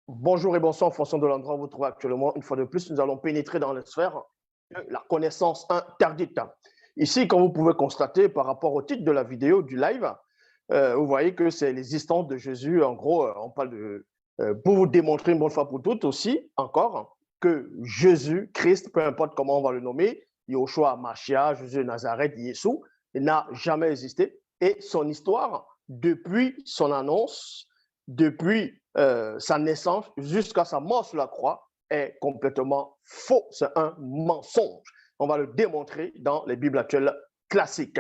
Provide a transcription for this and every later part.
Bonjour et bonsoir en fonction de l'endroit où vous vous trouvez actuellement. Une fois de plus, nous allons pénétrer dans les sphères de la connaissance interdite. Ici, comme vous pouvez constater par rapport au titre de la vidéo, du live, vous voyez que c'est l'existence de Jésus. En gros, on parle de, pour vous démontrer une bonne fois pour toutes aussi, encore, que Jésus, Christ, peu importe comment on va le nommer, Yoshua, Machia, Jésus de Nazareth, Yeshua, il n'a jamais existé. Et son histoire, depuis son annonce, depuis sa naissance jusqu'à sa mort sur la croix est complètement faux. C'est un mensonge. On va le démontrer dans les Bibles actuelles classiques.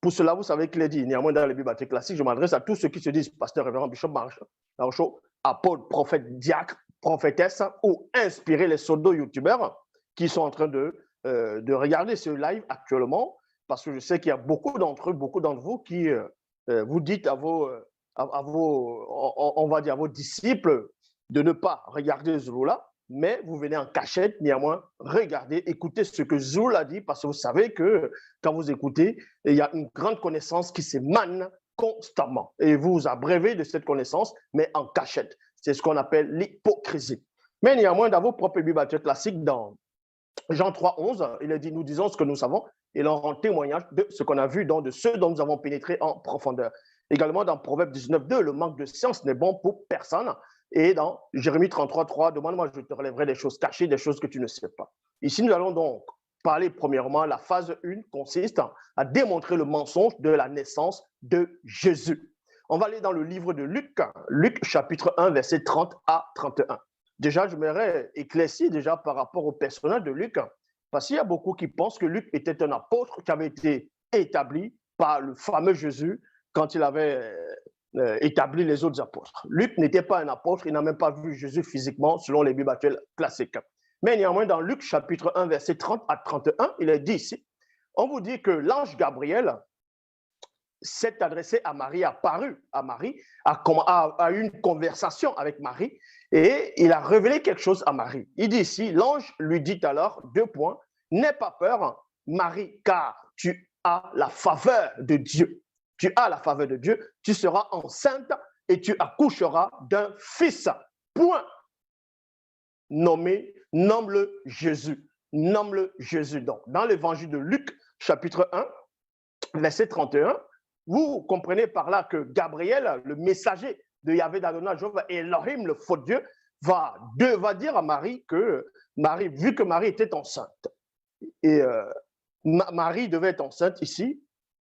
Pour cela, vous savez qu'il est dit, néanmoins dans les Bibles actuelles classiques, je m'adresse à tous ceux qui se disent pasteur, révérend, bishop, marchand, apôtre, prophète, diacre, prophétesse ou inspirer les pseudo-youtubeurs qui sont en train de regarder ce live actuellement, parce que je sais qu'il y a beaucoup d'entre eux, beaucoup d'entre vous qui vous dites à vos on va dire à vos disciples de ne pas regarder Zouloula, mais vous venez en cachette, néanmoins, regardez, écoutez ce que Zouloula dit, parce que vous savez que quand vous écoutez, il y a une grande connaissance qui s'émane constamment. Et vous vous abreuvez de cette connaissance, mais en cachette. C'est ce qu'on appelle l'hypocrisie. Mais néanmoins, dans vos propres Bibles classiques, dans Jean 3, 11, il est dit, nous disons ce que nous savons, et l'on rend témoignage de ce qu'on a vu, donc de ceux dont nous avons pénétré en profondeur. Également dans Proverbe 19, 2, le manque de science n'est bon pour personne. Et dans Jérémie 33, 3, demande-moi, je te relèverai des choses cachées, des choses que tu ne sais pas. Ici, nous allons donc parler premièrement, la phase 1 consiste à démontrer le mensonge de la naissance de Jésus. On va aller dans le livre de Luc, Luc chapitre 1, verset 30 à 31. Déjà, je m'aurais éclairci déjà par rapport au personnage de Luc, parce qu'il y a beaucoup qui pensent que Luc était un apôtre qui avait été établi par le fameux Jésus quand il avait établi les autres apôtres. Luc n'était pas un apôtre, il n'a même pas vu Jésus physiquement selon les Bibles actuelles classiques. Mais néanmoins, dans Luc chapitre 1, verset 30 à 31, il est dit ici, on vous dit que l'ange Gabriel s'est adressé à Marie, a paru à Marie, a eu une conversation avec Marie et il a révélé quelque chose à Marie. Il dit ici, l'ange lui dit alors, deux points, n'aie pas peur, Marie, car tu as la faveur de Dieu. Tu as la faveur de Dieu, tu seras enceinte et tu accoucheras d'un fils. Point. Nomme-le Jésus. Nomme-le Jésus. Donc, dans l'évangile de Luc, chapitre 1, verset 31, vous comprenez par là que Gabriel, le messager de Yahvé d'Adonai, Elohim, le faux Dieu, va dire à Marie que Marie, vu que Marie était enceinte, et Marie devait être enceinte ici,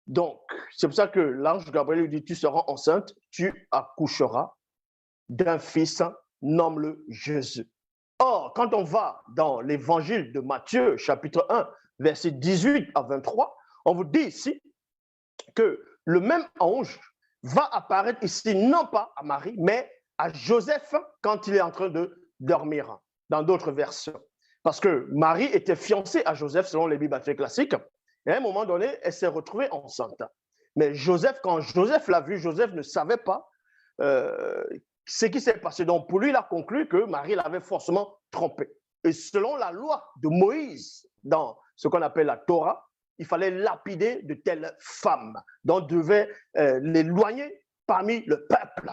donc c'est pour ça que l'ange Gabriel lui dit, tu seras enceinte, tu accoucheras d'un fils, nomme-le Jésus. Or, quand on va dans l'évangile de Matthieu, chapitre 1, verset 18 à 23, on vous dit ici que le même ange va apparaître ici, non pas à Marie, mais à Joseph quand il est en train de dormir, dans d'autres versions. Parce que Marie était fiancée à Joseph selon les Bibles classiques, et à un moment donné, elle s'est retrouvée enceinte. Mais Joseph, quand Joseph l'a vu, Joseph ne savait pas ce qui s'est passé. Donc pour lui, il a conclu que Marie l'avait forcément trompé. Et selon la loi de Moïse, dans ce qu'on appelle la Torah, il fallait lapider de telles femmes, donc devait l'éloigner parmi le peuple.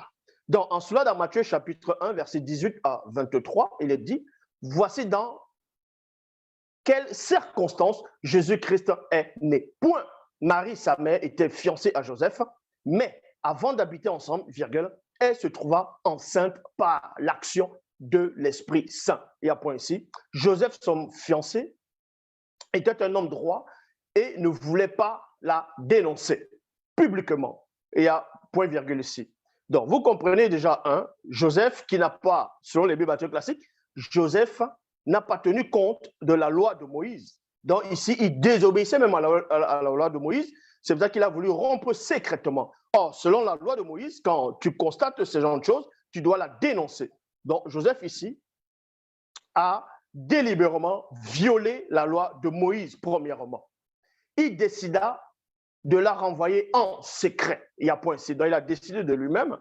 Donc, en cela, dans Matthieu chapitre 1, verset 18 à 23, il est dit, voici dans quelles circonstances Jésus-Christ est né. Point. Marie, sa mère, était fiancée à Joseph, mais avant d'habiter ensemble, virgule, elle se trouva enceinte par l'action de l'Esprit Saint. Il y a point ici. Joseph, son fiancé, était un homme droit et ne voulait pas la dénoncer publiquement. Et il y a point virgule ici. Donc, vous comprenez déjà, Joseph qui n'a pas, selon les Bibles classiques, Joseph n'a pas tenu compte de la loi de Moïse. Donc, ici, il désobéissait même à la loi de Moïse. C'est pour ça qu'il a voulu rompre secrètement. Or, selon la loi de Moïse, quand tu constates ce genre de choses, tu dois la dénoncer. Donc, Joseph ici a délibérément violé la loi de Moïse, premièrement. Il décida de la renvoyer en secret. Il y a point ici. Donc, il a décidé de lui-même.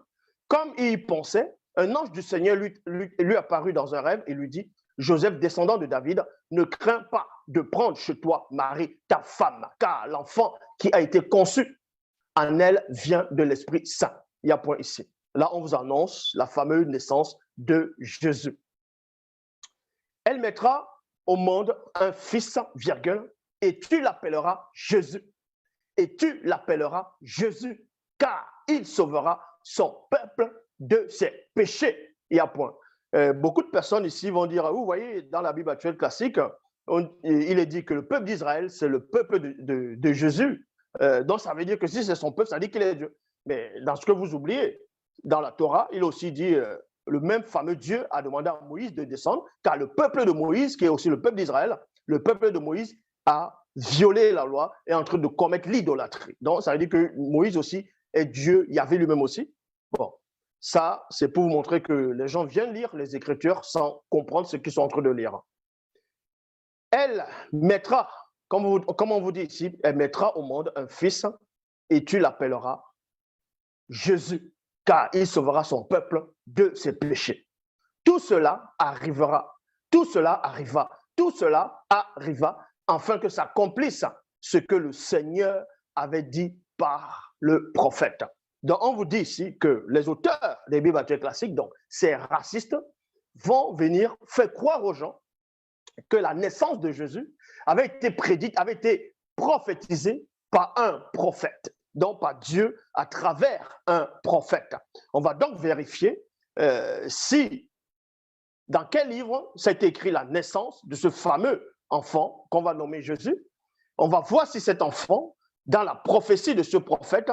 Comme il y pensait, un ange du Seigneur lui apparut dans un rêve et lui dit, Joseph, descendant de David, ne crains pas de prendre chez toi Marie, ta femme, car l'enfant qui a été conçu en elle vient de l'Esprit Saint. Il y a point ici. Là, on vous annonce la fameuse naissance de Jésus. Elle mettra au monde un fils, virgule, et tu l'appelleras Jésus. Et tu l'appelleras Jésus, car il sauvera son peuple de ses péchés. Il y a point. Beaucoup de personnes ici vont dire, vous voyez, dans la Bible actuelle classique, il est dit que le peuple d'Israël, c'est le peuple de Jésus. Donc, ça veut dire que si c'est son peuple, ça dit qu'il est Dieu. Mais dans ce que vous oubliez, dans la Torah, il aussi dit, le même fameux Dieu a demandé à Moïse de descendre, car le peuple de Moïse, qui est aussi le peuple d'Israël, le peuple de Moïse a violé la loi et est en train de commettre l'idolâtrie. Donc, ça veut dire que Moïse aussi est Dieu, Yahvé lui-même aussi. Bon, ça, c'est pour vous montrer que les gens viennent lire les Écritures sans comprendre ce qu'ils sont en train de lire. Elle mettra, comme on vous dit ici, elle mettra au monde un fils et tu l'appelleras Jésus, car il sauvera son peuple de ses péchés. Tout cela arrivera, tout cela arriva, tout cela arriva afin que s'accomplisse ce que le Seigneur avait dit par le prophète. Donc, on vous dit ici que les auteurs des Bibles actuelles classiques, donc ces racistes, vont venir faire croire aux gens que la naissance de Jésus avait été prédite, avait été prophétisée par un prophète, donc par Dieu à travers un prophète. On va donc vérifier si, dans quel livre s'est écrit la naissance de ce fameux enfant qu'on va nommer Jésus. On va voir si cet enfant, dans la prophétie de ce prophète,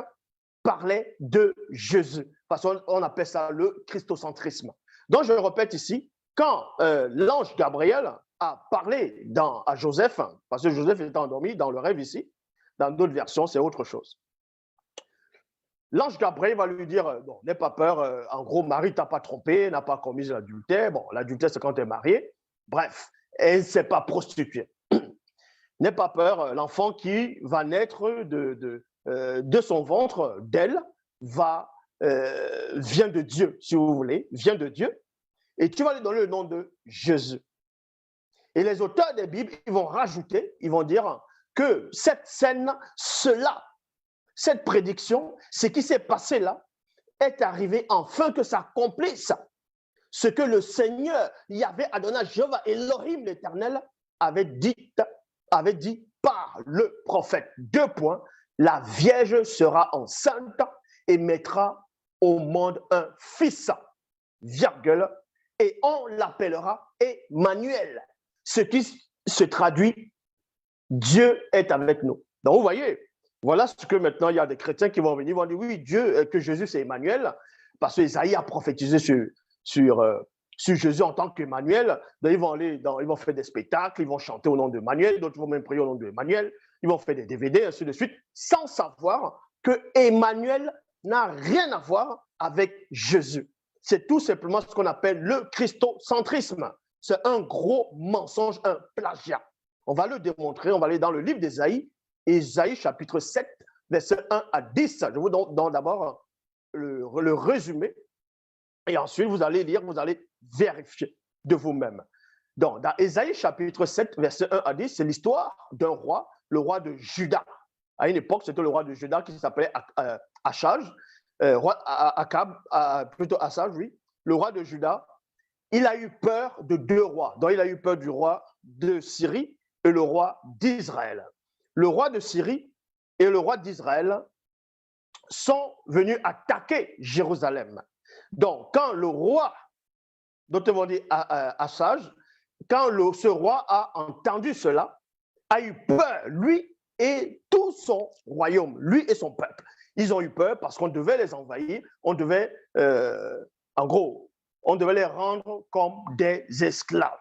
parlait de Jésus. Parce qu'on appelle ça le christocentrisme. Donc, je répète ici, quand l'ange Gabriel a parlé à Joseph, parce que Joseph était endormi dans le rêve ici, dans d'autres versions, c'est autre chose. L'ange Gabriel va lui dire, bon, n'aie pas peur, en gros, Marie t'a pas trompé, n'a pas commis l'adultère. Bon, l'adultère, c'est quand tu es marié. Bref, elle ne s'est pas prostituée. N'aie pas peur, l'enfant qui va naître de son ventre, d'elle, vient de Dieu, si vous voulez, vient de Dieu. Et tu vas lui donner le nom de Jésus. Et les auteurs des Bibles, ils vont rajouter, ils vont dire que cette scène, cette prédiction, ce qui s'est passé là, est arrivé afin que ça accomplisse ce que le Seigneur, Yahvé Adonai, Jéhovah, Elohim l'Éternel, avait dit par le prophète. 2 points, la Vierge sera enceinte et mettra au monde un fils, virgule, et on l'appellera Emmanuel, ce qui se traduit Dieu est avec nous. Donc vous voyez, voilà ce que maintenant il y a des chrétiens qui vont venir, vont dire oui, Dieu, que Jésus c'est Emmanuel, parce que Isaïe a prophétisé sur Jésus en tant qu'Emmanuel. Donc ils vont faire des spectacles, ils vont chanter au nom d'Emmanuel, d'autres vont même prier au nom d'Emmanuel, ils vont faire des DVD, ainsi de suite, sans savoir que Emmanuel n'a rien à voir avec Jésus. C'est tout simplement ce qu'on appelle le christocentrisme. C'est un gros mensonge, un plagiat. On va le démontrer, on va aller dans le livre d'Ésaïe, Ésaïe chapitre 7, versets 1 à 10. Je vous donne d'abord le résumé, et ensuite vous allez lire, vous allez vérifier de vous-même. Donc, dans Ésaïe chapitre 7, versets 1 à 10, c'est l'histoire d'un roi, le roi de Juda. À une époque, c'était le roi de Juda qui s'appelait Achaz, plutôt Achaz, oui, le roi de Juda. Il a eu peur de 2 rois. Donc, il a eu peur du roi de Syrie et le roi d'Israël. Le roi de Syrie et le roi d'Israël sont venus attaquer Jérusalem. Donc, quand le roi, d'autres vont dire Achaz, quand ce roi a entendu cela, a eu peur, lui et tout son royaume, lui et son peuple. Ils ont eu peur parce qu'on devait les envahir, on devait, en gros, on devait les rendre comme des esclaves.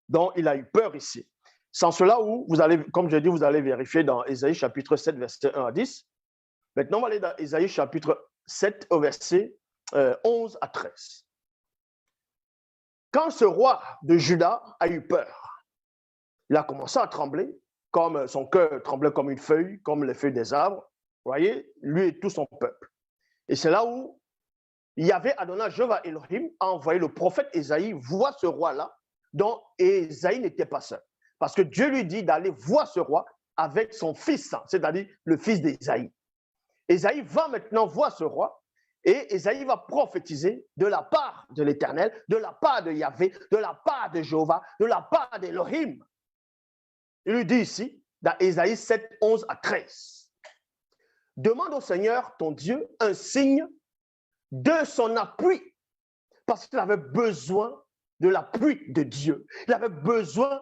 Donc, il a eu peur ici. Sans cela, où vous allez, comme je dis, vous allez vérifier dans Ésaïe chapitre 7, verset 1 à 10. Maintenant, on va aller dans Ésaïe chapitre 7, au verset 11 à 13. Quand ce roi de Juda a eu peur, il a commencé à trembler, comme son cœur tremblait comme une feuille, comme les feuilles des arbres. Vous voyez, lui et tout son peuple. Et c'est là où Yahvé Adonai, Jéhovah Elohim, a envoyé le prophète Ésaïe voir ce roi-là, dont Ésaïe n'était pas seul. Parce que Dieu lui dit d'aller voir ce roi avec son fils, c'est-à-dire le fils d'Ésaïe. Ésaïe va maintenant voir ce roi, Et Ésaïe va prophétiser de la part de l'Éternel, de la part de Yahvé, de la part de Jéhovah, de la part d'Élohim. Il lui dit ici, dans Ésaïe 7, 11 à 13, « Demande au Seigneur, ton Dieu, un signe de son appui, parce qu'il avait besoin de l'appui de Dieu. Il avait besoin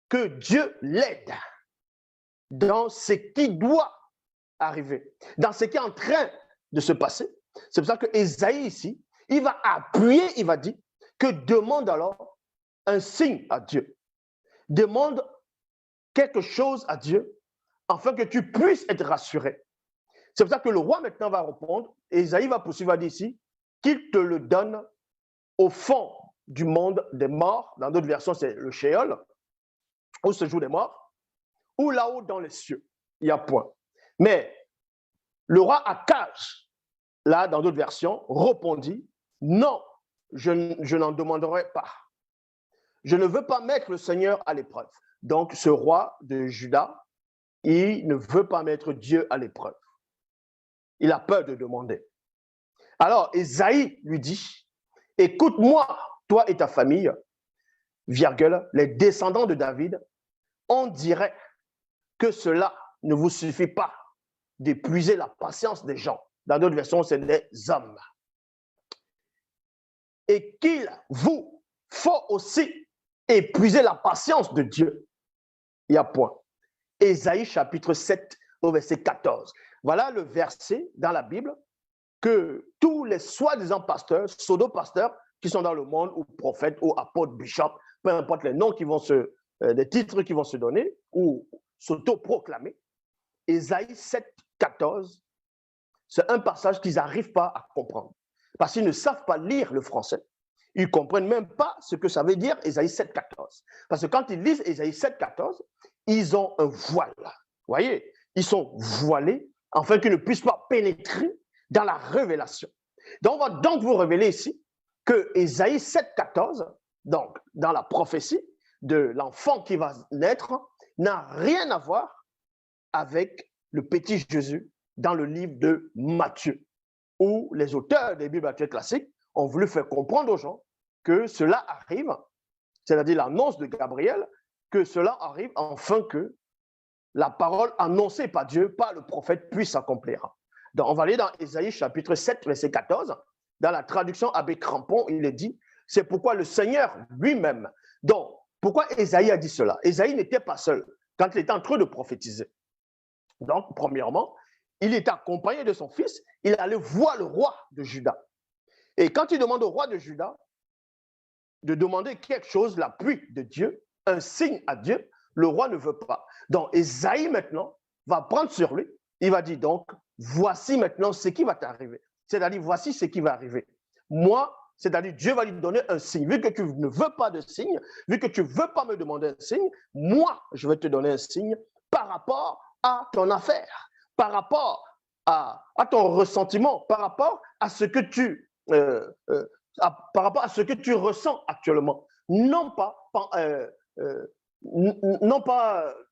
que Dieu l'aide dans ce qui doit arriver, dans ce qui est en train de se passer. C'est pour ça que Ésaïe ici, il va appuyer, il va dire que demande alors un signe à Dieu. Demande quelque chose à Dieu afin que tu puisses être rassuré. C'est pour ça que le roi maintenant va répondre, et Ésaïe va poursuivre, va dire ici, qu'il te le donne au fond du monde des morts. Dans d'autres versions, c'est le Sheol, où se jouent les morts, ou là-haut dans les cieux. Il y a point. Mais le roi Akaz, là, dans d'autres versions, répondit, non, je n'en demanderai pas. Je ne veux pas mettre le Seigneur à l'épreuve. Donc, ce roi de Juda, il ne veut pas mettre Dieu à l'épreuve. Il a peur de demander. Alors, Ésaïe lui dit, écoute-moi, toi et ta famille, virgule, les descendants de David, on dirait que cela ne vous suffit pas d'épuiser la patience des gens. Dans d'autres versions, c'est des hommes. Et qu'il vous faut aussi épuiser la patience de Dieu. Il y a point. Ésaïe chapitre 7 au verset 14. Voilà le verset dans la Bible que tous les soi-disant pasteurs, pseudo-pasteurs qui sont dans le monde, ou prophètes, ou apôtres, bishops, peu importe les noms qui vont les titres qui vont se donner, ou s'auto-proclamer, Ésaïe 7, 14, c'est un passage qu'ils n'arrivent pas à comprendre. Parce qu'ils ne savent pas lire le français. Ils ne comprennent même pas ce que ça veut dire Ésaïe 7, 14. Parce que quand ils lisent Ésaïe 7, 14, ils ont un voile. Vous voyez, ils sont voilés afin qu'ils ne puissent pas pénétrer dans la révélation. Donc, on va donc vous révéler ici que Ésaïe 7, 14, donc dans la prophétie de l'enfant qui va naître, n'a rien à voir avec le petit Jésus dans le livre de Matthieu, où les auteurs des Bibles classiques ont voulu faire comprendre aux gens que cela arrive, c'est-à-dire l'annonce de Gabriel, que cela arrive afin que la parole annoncée par Dieu, par le prophète, puisse s'accomplir. Donc, on va aller dans Ésaïe chapitre 7, verset 14. Dans la traduction Abbé Crampon, il est dit, c'est pourquoi le Seigneur lui-même. Donc, pourquoi Ésaïe a dit cela? Ésaïe n'était pas seul quand il était en train de prophétiser. Donc, premièrement, il était accompagné de son fils, il allait voir le roi de Juda. Et quand il demande au roi de Juda de demander quelque chose, l'appui de Dieu, un signe à Dieu, le roi ne veut pas. Donc, Ésaïe maintenant va prendre sur lui, il va dire donc, voici maintenant ce qui va t'arriver. C'est-à-dire, voici ce qui va arriver. Moi, c'est-à-dire, Dieu va lui donner un signe. Vu que tu ne veux pas de signe, vu que tu ne veux pas me demander un signe, moi, je vais te donner un signe par rapport à ton affaire, par rapport à ton ressentiment, par rapport à ce que par rapport à ce que tu ressens actuellement. Non pas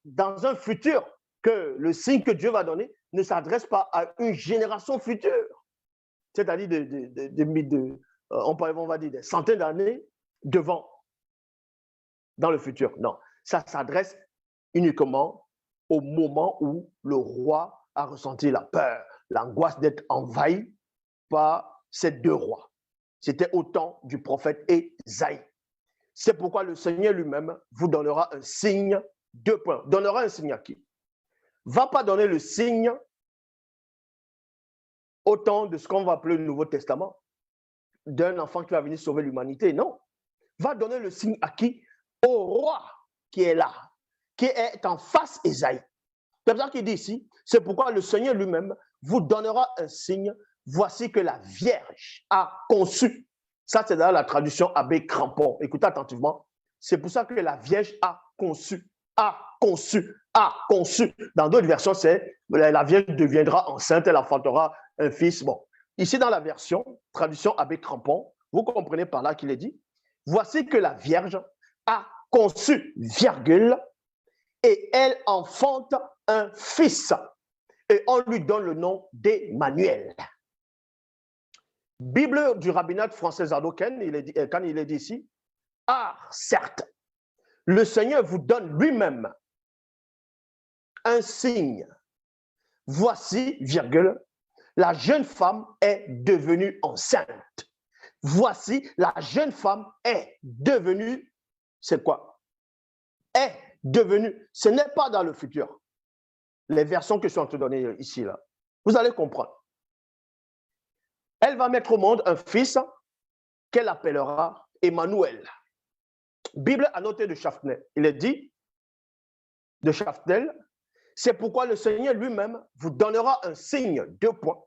dans un futur que le signe que Dieu va donner ne s'adresse pas à une génération future, c'est-à-dire on va dire des centaines d'années devant, dans le futur. Non, ça s'adresse uniquement au moment où le roi a ressenti la peur, l'angoisse d'être envahi par ces deux rois. C'était au temps du prophète Ésaïe. C'est pourquoi le Seigneur lui-même vous donnera un signe, 2 points. Donnera un signe à qui? Va pas donner le signe au temps de ce qu'on va appeler le Nouveau Testament, d'un enfant qui va venir sauver l'humanité. Non. Va donner le signe à qui? Au roi qui est là, qui est en face Ésaïe. C'est pour ça qu'il dit ici, c'est pourquoi le Seigneur lui-même vous donnera un signe. Voici que la Vierge a conçu. Ça, c'est dans la traduction Abbé Crampon. Écoutez attentivement. C'est pour ça que la Vierge a conçu, a conçu, a conçu. Dans d'autres versions, c'est la Vierge deviendra enceinte, elle enfantera un fils. Bon, ici dans la version, traduction Abbé Crampon, vous comprenez par là qu'il est dit, voici que la Vierge a conçu, virgule, et elle enfante un fils. Et on lui donne le nom d'Emmanuel. Bible du rabbinat français Zadoken, quand il est dit ici, ah, certes, le Seigneur vous donne lui-même un signe. Voici, virgule, la jeune femme est devenue enceinte. Voici, la jeune femme est devenue, c'est quoi? Est devenue, ce n'est pas dans le futur. Les versions que je suis en train de donner ici, là, vous allez comprendre. Elle va mettre au monde un fils qu'elle appellera Emmanuel. Bible annotée de Chafnel. Il est dit de Chafnel, c'est pourquoi le Seigneur lui-même vous donnera un signe, 2 points.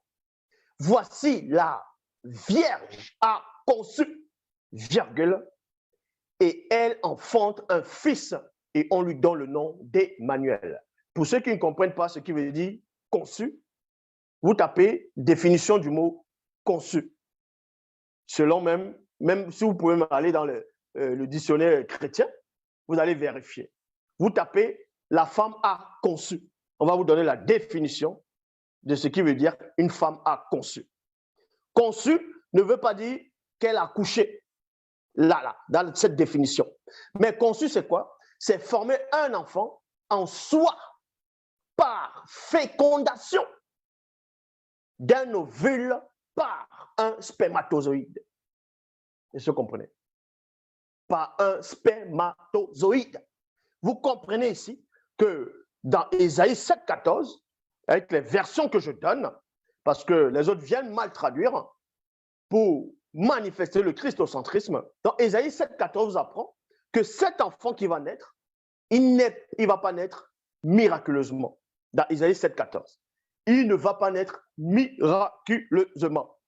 Voici la Vierge a conçu, virgule, et elle enfante un fils et on lui donne le nom d'Emmanuel. Pour ceux qui ne comprennent pas ce qui veut dire conçu, vous tapez définition du mot conçu. Selon même si vous pouvez aller dans le dictionnaire chrétien, vous allez vérifier. Vous tapez la femme a conçu. On va vous donner la définition de ce qui veut dire une femme a conçu. Conçu ne veut pas dire qu'elle a couché, là, dans cette définition. Mais conçu, c'est quoi? C'est former un enfant en soi par fécondation d'un ovule par un spermatozoïde. Est-ce que vous comprenez? Par un spermatozoïde. Vous comprenez ici que dans Ésaïe 7,14, avec les versions que je donne, parce que les autres viennent mal traduire, pour manifester le christocentrisme, dans Ésaïe 7,14 vous apprend que cet enfant qui va naître, il ne va pas naître miraculeusement. Dans Ésaïe 7,14. Il ne va pas naître miraculeusement.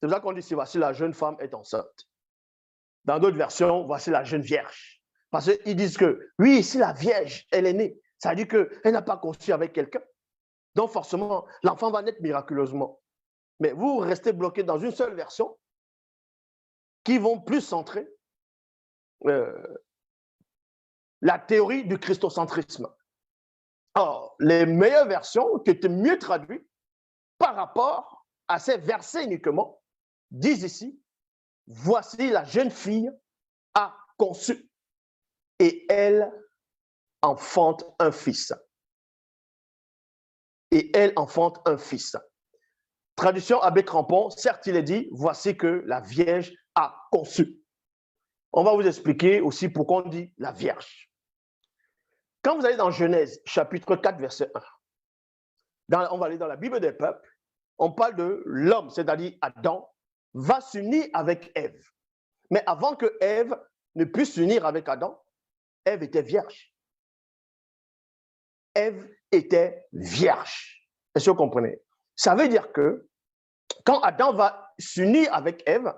C'est pour ça qu'on dit, voici la jeune femme est enceinte. Dans d'autres versions, voici la jeune vierge. Parce qu'ils disent que, oui, si la vierge, elle est née, ça veut dire qu'elle n'a pas conçu avec quelqu'un. Donc forcément, l'enfant va naître miraculeusement. Mais vous restez bloqué dans une seule version qui vont plus centrer la théorie du christocentrisme. Or, les meilleures versions qui étaient mieux traduites par rapport à ces versets uniquement disent ici, voici la jeune fille a conçu et elle enfante un fils. Et elle enfante un fils. Traduction Abbé Crampon, certes il est dit, voici que la Vierge a conçu. On va vous expliquer aussi pourquoi on dit la Vierge. Quand vous allez dans Genèse, chapitre 4, verset 1, on va aller dans la Bible des peuples, on parle de l'homme, c'est-à-dire Adam, va s'unir avec Ève. Mais avant que Ève ne puisse s'unir avec Adam, Ève était vierge. Ève était vierge. Est-ce que vous comprenez? Ça veut dire que quand Adam va s'unir avec Ève,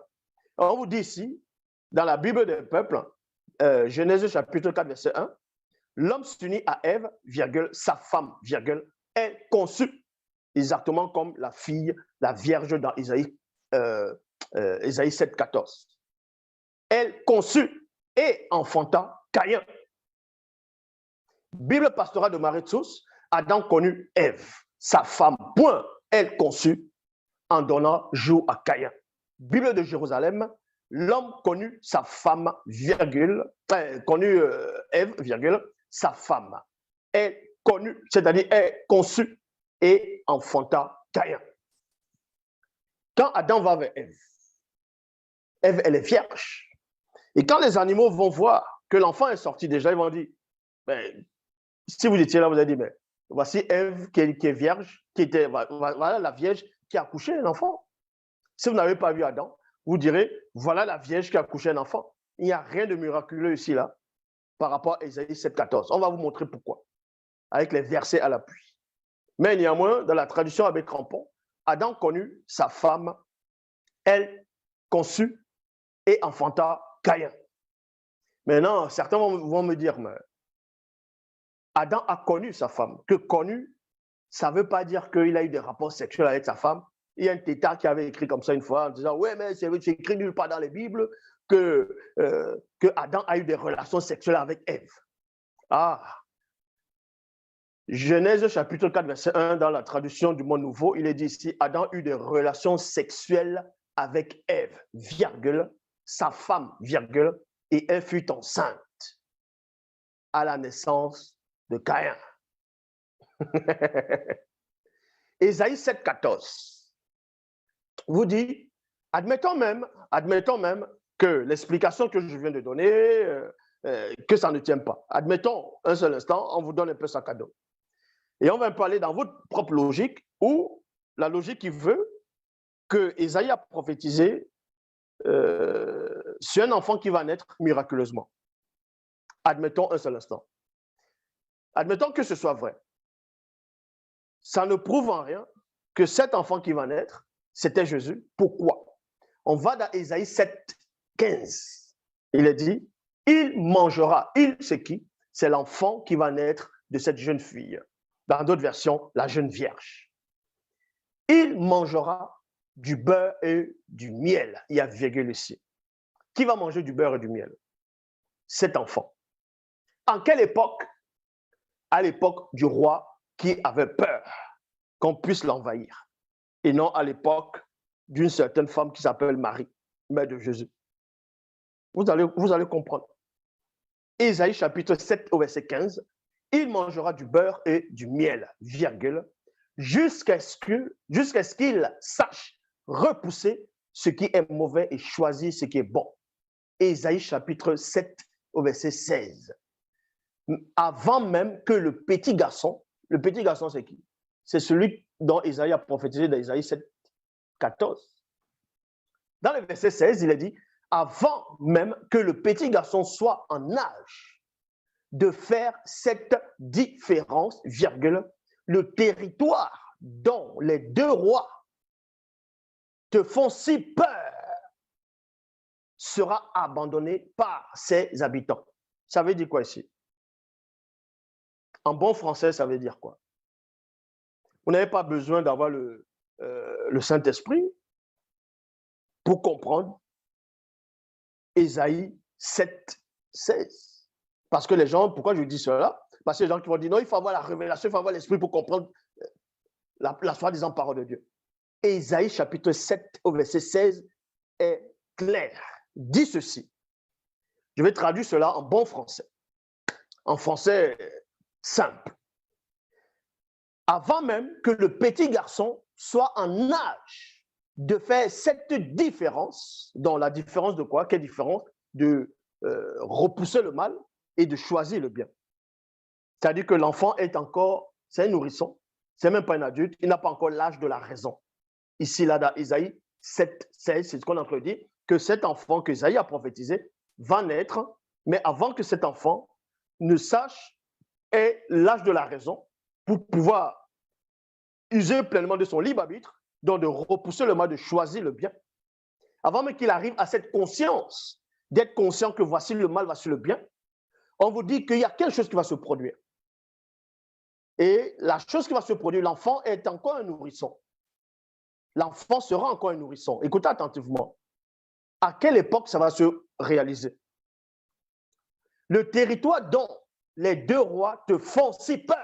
on vous dit ici, dans la Bible des peuples, Genèse chapitre 4, verset 1, l'homme s'unit à Ève, virgule, sa femme, virgule, est conçue, exactement comme la fille, la vierge dans Isaïe 7, 14. Elle conçut et enfanta Caïn. Bible pastorale de Marie-Tsous, Adam connut Ève, sa femme, point, elle conçut en donnant jour à Caïn. Bible de Jérusalem, l'homme connut sa femme, virgule, connut Ève, virgule, sa femme. Elle connut, c'est-à-dire elle conçut et enfanta Caïn. Quand Adam va vers Ève, Ève, elle est vierge. Et quand les animaux vont voir que l'enfant est sorti déjà, ils vont dire, ben, si vous étiez là, vous allez dire, mais voici Ève qui est vierge, voilà la vierge qui a accouché un enfant. Si vous n'avez pas vu Adam, vous direz, voilà la vierge qui a accouché un enfant. Il n'y a rien de miraculeux ici, là, par rapport à Ésaïe 7, 14. On va vous montrer pourquoi, avec les versets à l'appui. Mais néanmoins, dans la tradition avec Crampon, Adam connut sa femme, elle conçut et enfanta Caïn. Maintenant, certains vont me dire, mais Adam a connu sa femme. Que connu, ça ne veut pas dire qu'il a eu des rapports sexuels avec sa femme. Il y a un tétard qui avait écrit comme ça une fois en disant, ouais, mais c'est écrit nulle part dans les Bibles que Adam a eu des relations sexuelles avec Ève. Ah! Genèse chapitre 4, verset 1, dans la traduction du Monde Nouveau, il est dit ici, Adam eut des relations sexuelles avec Ève, virgule, sa femme, virgule, et elle fut enceinte à la naissance de Caïn. Ésaïe 7,14 vous dit, admettons même que l'explication que je viens de donner, que ça ne tient pas. Admettons un seul instant, on vous donne un peu ça cadeau. Et on va un peu aller dans votre propre logique, ou la logique qui veut que Ésaïe a prophétisé sur un enfant qui va naître miraculeusement. Admettons un seul instant. Admettons que ce soit vrai. Ça ne prouve en rien que cet enfant qui va naître, c'était Jésus. Pourquoi? On va dans Ésaïe 7,15. Il est dit, il mangera. Il, c'est qui? C'est l'enfant qui va naître de cette jeune fille. Dans d'autres versions, la jeune vierge. Il mangera du beurre et du miel. Il y a virgule ici. Qui va manger du beurre et du miel? Cet enfant. En quelle époque? À l'époque du roi qui avait peur qu'on puisse l'envahir. Et non à l'époque d'une certaine femme qui s'appelle Marie, mère de Jésus. Vous allez comprendre. Ésaïe chapitre 7 au verset 15. Il mangera du beurre et du miel, virgule, jusqu'à ce qu'il sache repousser ce qui est mauvais et choisir ce qui est bon. Ésaïe chapitre 7 au verset 16. Avant même que le petit garçon c'est qui? C'est celui dont Ésaïe a prophétisé dans Ésaïe 7, 14. Dans le verset 16, il est dit, avant même que le petit garçon soit en âge de faire cette différence, virgule, le territoire dont les deux rois te font si peur sera abandonné par ses habitants. Ça veut dire quoi ici? En bon français, ça veut dire quoi? Vous n'avez pas besoin d'avoir le Saint-Esprit pour comprendre Ésaïe 7, 16. Parce que les gens, pourquoi je dis cela? Parce que les gens qui vont dire non, il faut avoir la révélation, il faut avoir l'Esprit pour comprendre la soi-disant parole de Dieu. Ésaïe chapitre 7 au verset 16 est clair. Dit ceci. Je vais traduire cela en bon français. En français simple. Avant même que le petit garçon soit en âge de faire cette différence, dans la différence de quoi? Quelle différence? De repousser le mal et de choisir le bien. C'est-à-dire que l'enfant est encore, c'est un nourrisson, c'est même pas un adulte, il n'a pas encore l'âge de la raison. Ici, là, dans Ésaïe 7, 16, c'est ce qu'on a dit, que cet enfant que Ésaïe a prophétisé va naître, mais avant que cet enfant ne sache ait l'âge de la raison pour pouvoir user pleinement de son libre arbitre, donc de repousser le mal, de choisir le bien, avant même qu'il arrive à cette conscience, d'être conscient que voici le mal, voici le bien, on vous dit qu'il y a quelque chose qui va se produire. Et la chose qui va se produire, l'enfant est encore un nourrisson. L'enfant sera encore un nourrisson. Écoutez attentivement. À quelle époque ça va se réaliser? Le territoire dont les deux rois te font si peur.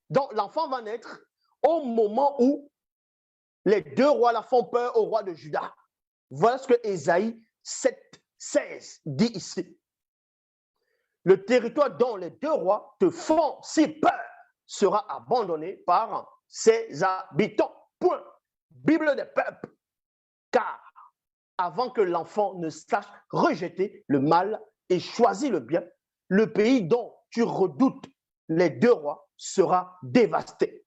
Donc l'enfant va naître au moment où les deux rois la font peur au roi de Juda. Voilà ce que Ésaïe 7, 16 dit ici. Le territoire dont les deux rois te font si peur sera abandonné par ses habitants. Point. Bible des peuples. Car avant que l'enfant ne sache rejeter le mal et choisir le bien, le pays dont tu redoutes les deux rois sera dévasté.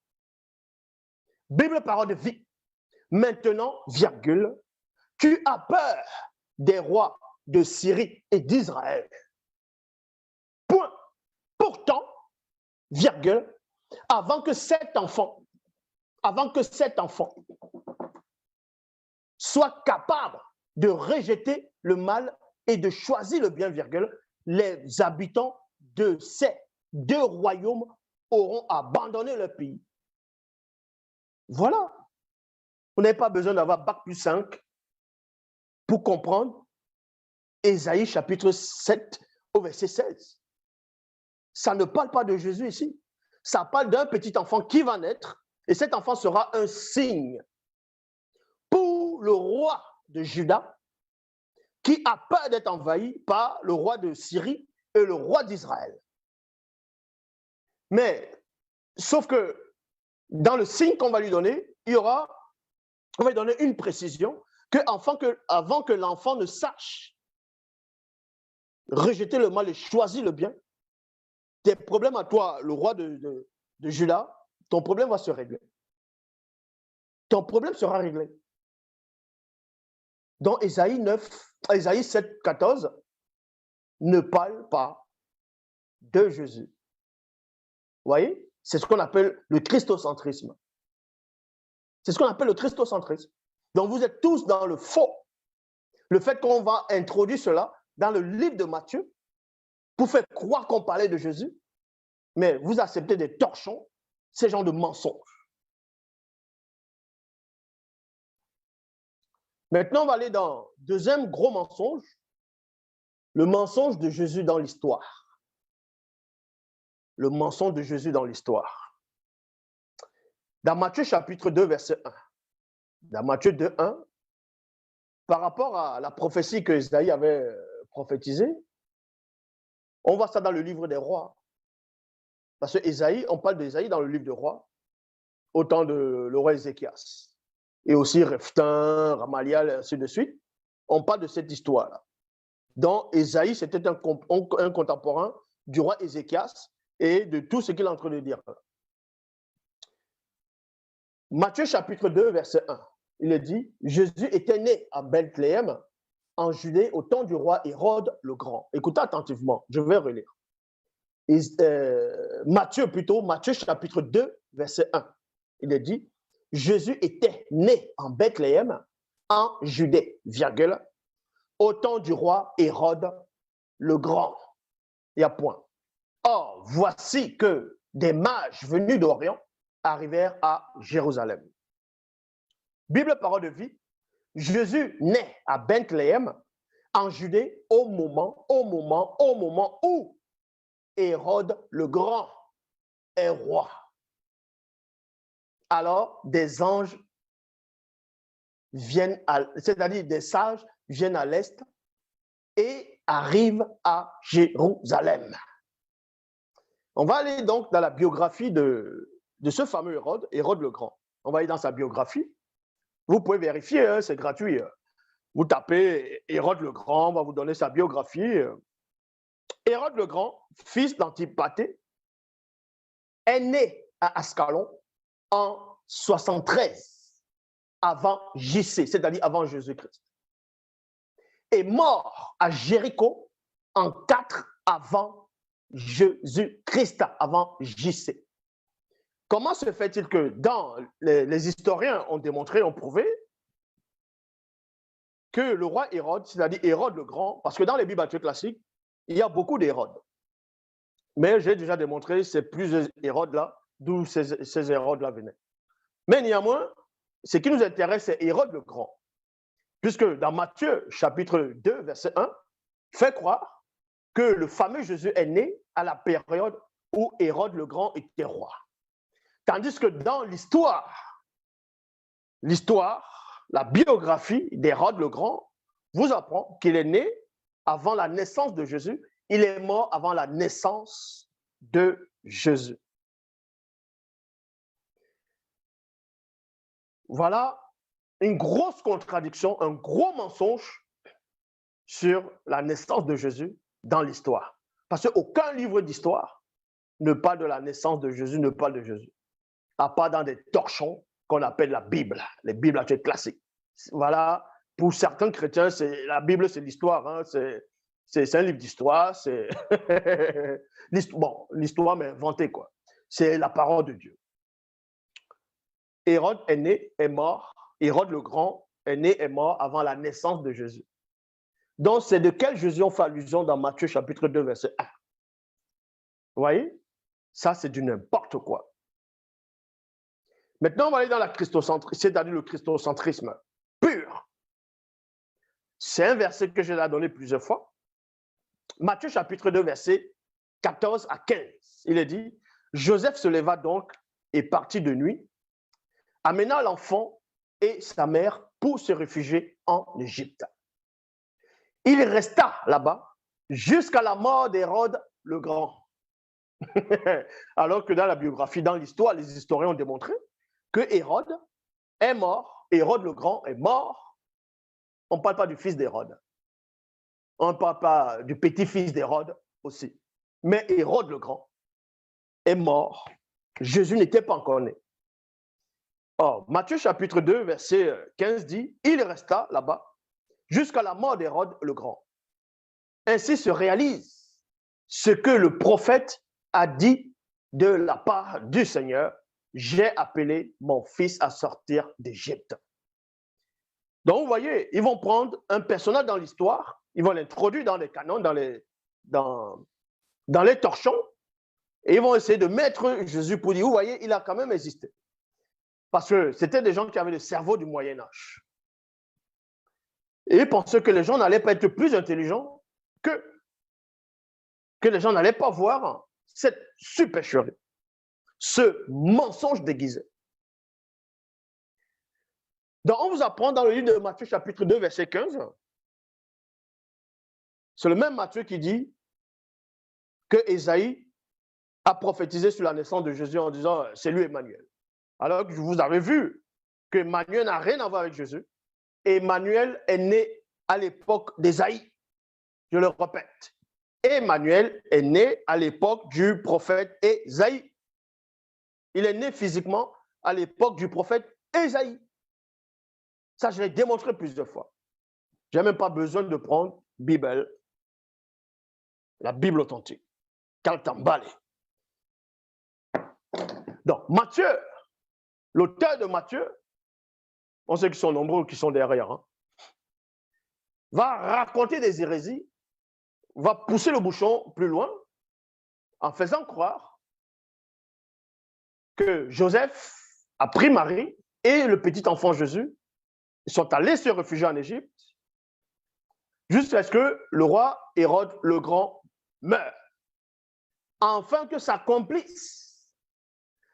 Bible parole de vie. Maintenant, virgule, tu as peur des rois de Syrie et d'Israël. Point. Pourtant, virgule, avant que cet enfant soit capable de rejeter le mal et de choisir le bien, virgule, les habitants de ces deux royaumes auront abandonné le pays. Voilà. Vous n'avez pas besoin d'avoir Bac plus 5 pour comprendre Ésaïe chapitre 7 au verset 16. Ça ne parle pas de Jésus ici. Ça parle d'un petit enfant qui va naître et cet enfant sera un signe pour le roi de Juda qui a peur d'être envahi par le roi de Syrie et le roi d'Israël. Mais, sauf que dans le signe qu'on va lui donner, on va lui donner une précision avant que l'enfant ne sache rejeter le mal et choisir le bien, tes problèmes à toi, le roi de Juda, ton problème va se régler. Ton problème sera réglé. Dans Ésaïe 7, 14, ne parle pas de Jésus. Vous voyez? C'est ce qu'on appelle le christocentrisme. C'est ce qu'on appelle le christocentrisme. Donc vous êtes tous dans le faux. Le fait qu'on va introduire cela dans le livre de Matthieu pour faire croire qu'on parlait de Jésus, mais vous acceptez des torchons, ces genres de mensonges. Maintenant, on va aller dans le deuxième gros mensonge, le mensonge de Jésus dans l'histoire. Le mensonge de Jésus dans l'histoire. Dans Matthieu chapitre 2, verset 1. Dans Matthieu 2, 1, par rapport à la prophétie que Isaïe avait prophétisée, on voit ça dans le livre des rois. Parce que Isaïe, on parle d'Isaïe dans le livre des rois, au temps de le roi Ézéchias. Et aussi Rephtin, Ramaliel, et ainsi de suite. On parle de cette histoire-là. Donc, Isaïe, c'était un contemporain du roi Ézéchias et de tout ce qu'il est en train de dire. Matthieu chapitre 2, verset 1, il est dit, Jésus était né à Bethléem, en Judée, au temps du roi Hérode le Grand. Écoutez attentivement, je vais relire. Matthieu chapitre 2, verset 1, il est dit, Jésus était né en Bethléem, en Judée, virgule, au temps du roi Hérode le Grand. Il y a point. Or, voici que des mages venus d'Orient arrivèrent à Jérusalem. Bible parole de vie, Jésus naît à Bethléem, en Judée, au moment où Hérode le Grand est roi. Alors, des anges viennent, c'est-à-dire des sages viennent à l'est et arrivent à Jérusalem. On va aller donc dans la biographie de ce fameux Hérode, Hérode le Grand. On va aller dans sa biographie. Vous pouvez vérifier, hein, c'est gratuit. Vous tapez Hérode le Grand, on va vous donner sa biographie. Hérode le Grand, fils d'Antipater, est né à Ascalon en 73 avant JC, c'est-à-dire avant Jésus-Christ. Est mort à Jéricho en 4 avant Jésus-Christ, avant JC. Comment se fait-il que dans les historiens ont démontré, ont prouvé que le roi Hérode, c'est-à-dire Hérode le Grand, parce que dans les Bibles classiques, il y a beaucoup d'Hérodes. Mais j'ai déjà démontré ces plusieurs Hérodes-là, d'où ces Hérodes-là venaient. Mais néanmoins, ce qui nous intéresse, c'est Hérode le Grand. Puisque dans Matthieu, chapitre 2, verset 1, fait croire que le fameux Jésus est né à la période où Hérode le Grand était roi. Tandis que dans l'histoire, la biographie d'Hérode le Grand vous apprend qu'il est né avant la naissance de Jésus, il est mort avant la naissance de Jésus. Voilà une grosse contradiction, un gros mensonge sur la naissance de Jésus dans l'histoire. Parce qu'aucun livre d'histoire ne parle de la naissance de Jésus, ne parle de Jésus. À part dans des torchons qu'on appelle la Bible, les Bibles actuelles classiques. Voilà, pour certains chrétiens, la Bible, c'est l'histoire, hein, c'est un livre d'histoire, c'est l'histoire, mais inventée, quoi. C'est la parole de Dieu. Hérode est né, est mort. Hérode le Grand est né, est mort avant la naissance de Jésus. Donc, c'est de quel Jésus on fait allusion dans Matthieu chapitre 2, verset 1. Vous voyez? Ça, c'est du n'importe quoi. Maintenant, on va aller dans la christocentrisme, c'est-à-dire le christocentrisme pur. C'est un verset que je l'ai donné plusieurs fois. Matthieu chapitre 2, verset 14 à 15. Il est dit, Joseph se leva donc et partit de nuit, amena l'enfant et sa mère pour se réfugier en Égypte. Il resta là-bas jusqu'à la mort d'Hérode le Grand. Alors que dans la biographie, dans l'histoire, les historiens ont démontré que Hérode est mort, Hérode le Grand est mort. On ne parle pas du fils d'Hérode. On ne parle pas du petit-fils d'Hérode aussi. Mais Hérode le Grand est mort. Jésus n'était pas encore né. Or, Matthieu chapitre 2, verset 15 dit, « Il resta là-bas jusqu'à la mort d'Hérode le Grand. » Ainsi se réalise ce que le prophète a dit de la part du Seigneur, « J'ai appelé mon fils à sortir d'Égypte. » Donc, vous voyez, ils vont prendre un personnage dans l'histoire, ils vont l'introduire dans les canons, dans les torchons, et ils vont essayer de mettre Jésus pour dire, vous voyez, il a quand même existé. Parce que c'était des gens qui avaient le cerveau du Moyen-Âge. Et ils pensaient que les gens n'allaient pas être plus intelligents que les gens n'allaient pas voir cette supercherie, ce mensonge déguisé. Donc, on vous apprend dans le livre de Matthieu, chapitre 2, verset 15, c'est le même Matthieu qui dit que Ésaïe a prophétisé sur la naissance de Jésus en disant « c'est lui Emmanuel ». Alors que vous avez vu que Emmanuel n'a rien à voir avec Jésus. Emmanuel est né à l'époque d'Ésaïe. Je le répète. Emmanuel est né à l'époque du prophète Ésaïe. Il est né physiquement à l'époque du prophète Ésaïe. Ça, je l'ai démontré plusieurs fois. Je n'ai même pas besoin de prendre Bible, la Bible authentique. Kaltambale. Donc, Matthieu, l'auteur de Matthieu, on sait qu'ils sont nombreux qui sont derrière, hein, va raconter des hérésies, va pousser le bouchon plus loin en faisant croire que Joseph a pris Marie et le petit enfant Jésus. Ils sont allés se réfugier en Égypte jusqu'à ce que le roi Hérode le Grand meure, afin que s'accomplisse.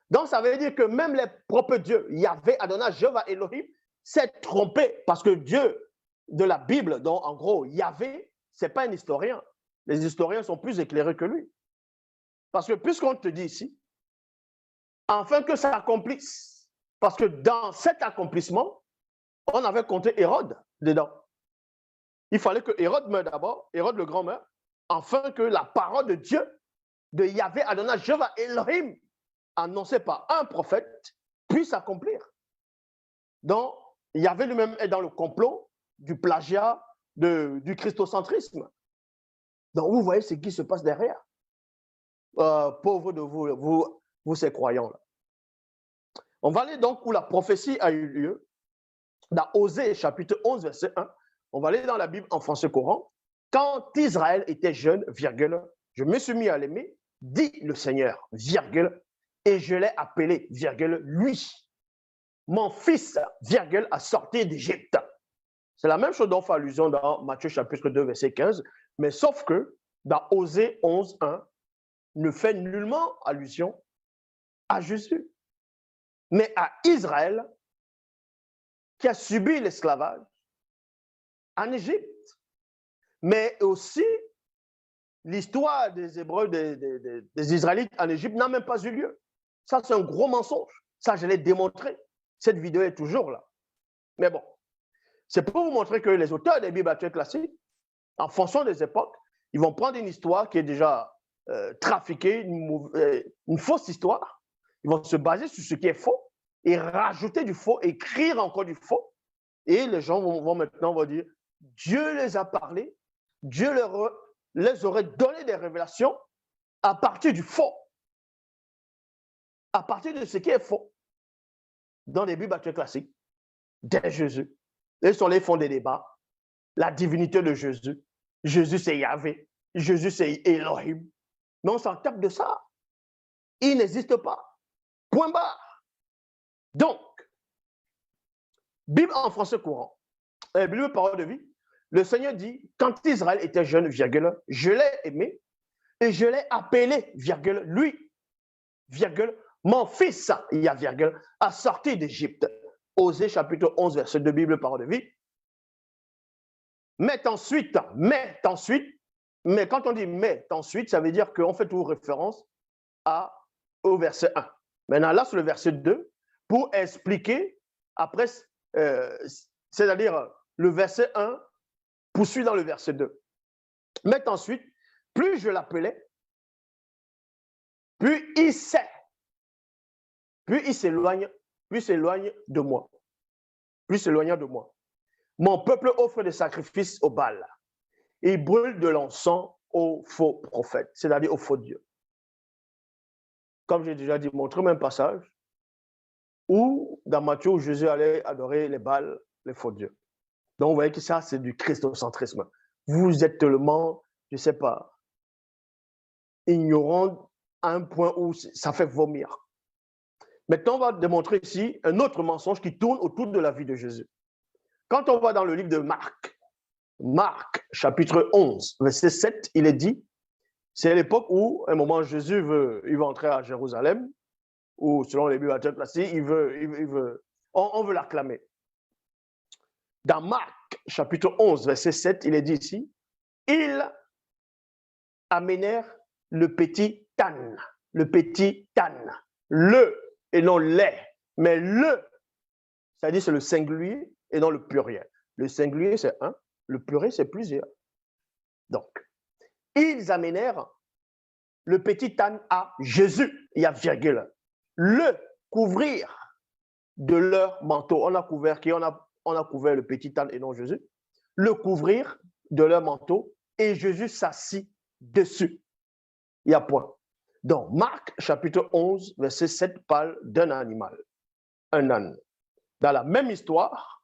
Donc, ça veut dire que même les propres dieux, Yahvé, Adonai, Jéhovah, Elohim, s'est trompé parce que Dieu de la Bible, donc en gros, Yahvé, ce n'est pas un historien. Les historiens sont plus éclairés que lui. Parce que puisqu'on te dit ici, afin que ça accomplisse, parce que dans cet accomplissement, on avait compté Hérode dedans. Il fallait que Hérode meure d'abord, Hérode le Grand meure, afin que la parole de Dieu, de Yahvé, Adonai, Jéhovah, Elohim, annoncée par un prophète, puisse s'accomplir. Donc, Yahvé lui-même est dans le complot du plagiat, du christocentrisme. Donc, vous voyez ce qui se passe derrière. Pauvres de vous ces croyants-là. On va aller donc où la prophétie a eu lieu, dans Osée, chapitre 11, verset 1. On va aller dans la Bible en français courant. Quand Israël était jeune, virgule, je me suis mis à l'aimer, dit le Seigneur, virgule, et je l'ai appelé, virgule, lui, mon fils, virgule, a sorti d'Égypte. C'est la même chose dont on fait allusion dans Matthieu chapitre 2, verset 15, mais sauf que dans Osée 11, 1, ne fait nullement allusion à Jésus, mais à Israël qui a subi l'esclavage en Égypte. Mais aussi, l'histoire des Hébreux, des Israélites en Égypte n'a même pas eu lieu. Ça, c'est un gros mensonge. Ça, je l'ai démontré. Cette vidéo est toujours là. Mais bon, c'est pour vous montrer que les auteurs des Bibles actuelles classiques, en fonction des époques, ils vont prendre une histoire qui est déjà trafiquée, une fausse histoire. Ils vont se baser sur ce qui est faux et rajouter du faux, écrire encore du faux. Et les gens vont maintenant dire, Dieu les a parlé, Dieu les aurait donné des révélations à partir du faux, à partir de ce qui est faux. Dans les Bibles actuelles classiques, dès Jésus, ils sont les fonds des débats, la divinité de Jésus. Jésus, c'est Yahvé. Jésus, c'est Elohim. Mais on s'en tape de ça. Il n'existe pas. Point barre. Donc, Bible en français courant, Bible parole de vie, le Seigneur dit, quand Israël était jeune, virgule, je l'ai aimé et je l'ai appelé, virgule, lui, virgule, mon fils, il y a virgule, a sorti d'Égypte. Osée chapitre 11, verset 2, Bible, parole de vie. Mais ensuite, mais quand on dit mais ensuite, ça veut dire qu'on fait toujours référence au verset 1. Maintenant, là, sur le verset 2, pour expliquer, après, c'est-à-dire le verset 1 poursuit dans le verset 2. Mais ensuite, plus je l'appelais, plus il sait, plus il s'éloigne de moi. Plus s'éloignant de moi. Mon peuple offre des sacrifices au Baal. Il brûle de l'encens aux faux prophètes, c'est-à-dire aux faux dieux. Comme j'ai déjà dit, montrez-moi un passage où, dans Matthieu, où Jésus allait adorer les Baals, les faux dieux. Donc, vous voyez que ça, c'est du christocentrisme. Vous êtes tellement, je ne sais pas, ignorant à un point où ça fait vomir. Maintenant, on va démontrer ici un autre mensonge qui tourne autour de la vie de Jésus. Quand on va dans le livre de Marc, chapitre 11, verset 7, il est dit, c'est l'époque où, à un moment, Jésus il va entrer à Jérusalem, ou selon les bibliothécaires classiques, on veut l'acclamer. Dans Marc, chapitre 11, verset 7, il est dit ici, ils amenèrent le petit âne, et non les, mais c'est-à-dire c'est le singulier et non le pluriel. Le singulier, c'est un, le pluriel, c'est plusieurs. Donc, ils amenèrent le petit âne à Jésus, il y a virgule, le couvrir de leur manteau. On a couvert le petit âne et non Jésus, le couvrir de leur manteau et Jésus s'assit dessus. Il y a point. Donc, Marc, chapitre 11, verset 7, parle d'un animal, un âne. Dans la même histoire,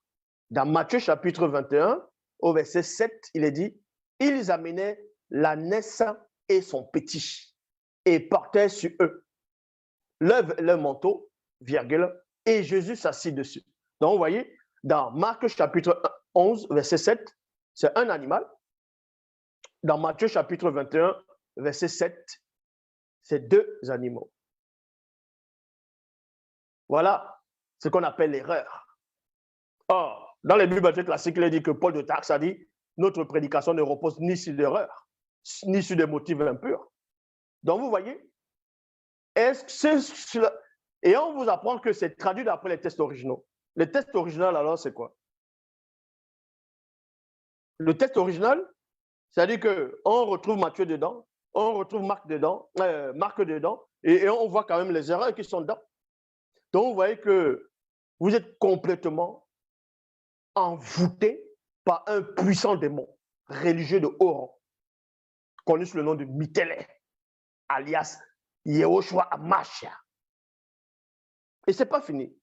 dans Matthieu, chapitre 21, au verset 7, il est dit, ils amenaient l'ânesse et son petit et portaient sur eux leur manteau, virgule, et Jésus s'assit dessus. Donc, vous voyez, dans Marc, chapitre 11, verset 7, c'est un animal. Dans Matthieu, chapitre 21, verset 7, c'est deux animaux. Voilà ce qu'on appelle l'erreur. Or, dans les bibliothèques classiques, il est dit que Paul de Tarse a dit notre prédication ne repose ni sur l'erreur, ni sur des motifs impurs. Donc, vous voyez, et on vous apprend que c'est traduit d'après les textes originaux. Le texte original, alors, c'est quoi? Le texte original, c'est-à-dire qu'on retrouve Matthieu dedans, on retrouve Marc dedans, et on voit quand même les erreurs qui sont dedans. Donc, vous voyez que vous êtes complètement envoûté par un puissant démon religieux de haut rang, connu sous le nom de Michele, alias Yehoshua Amashia. Et ce n'est pas fini.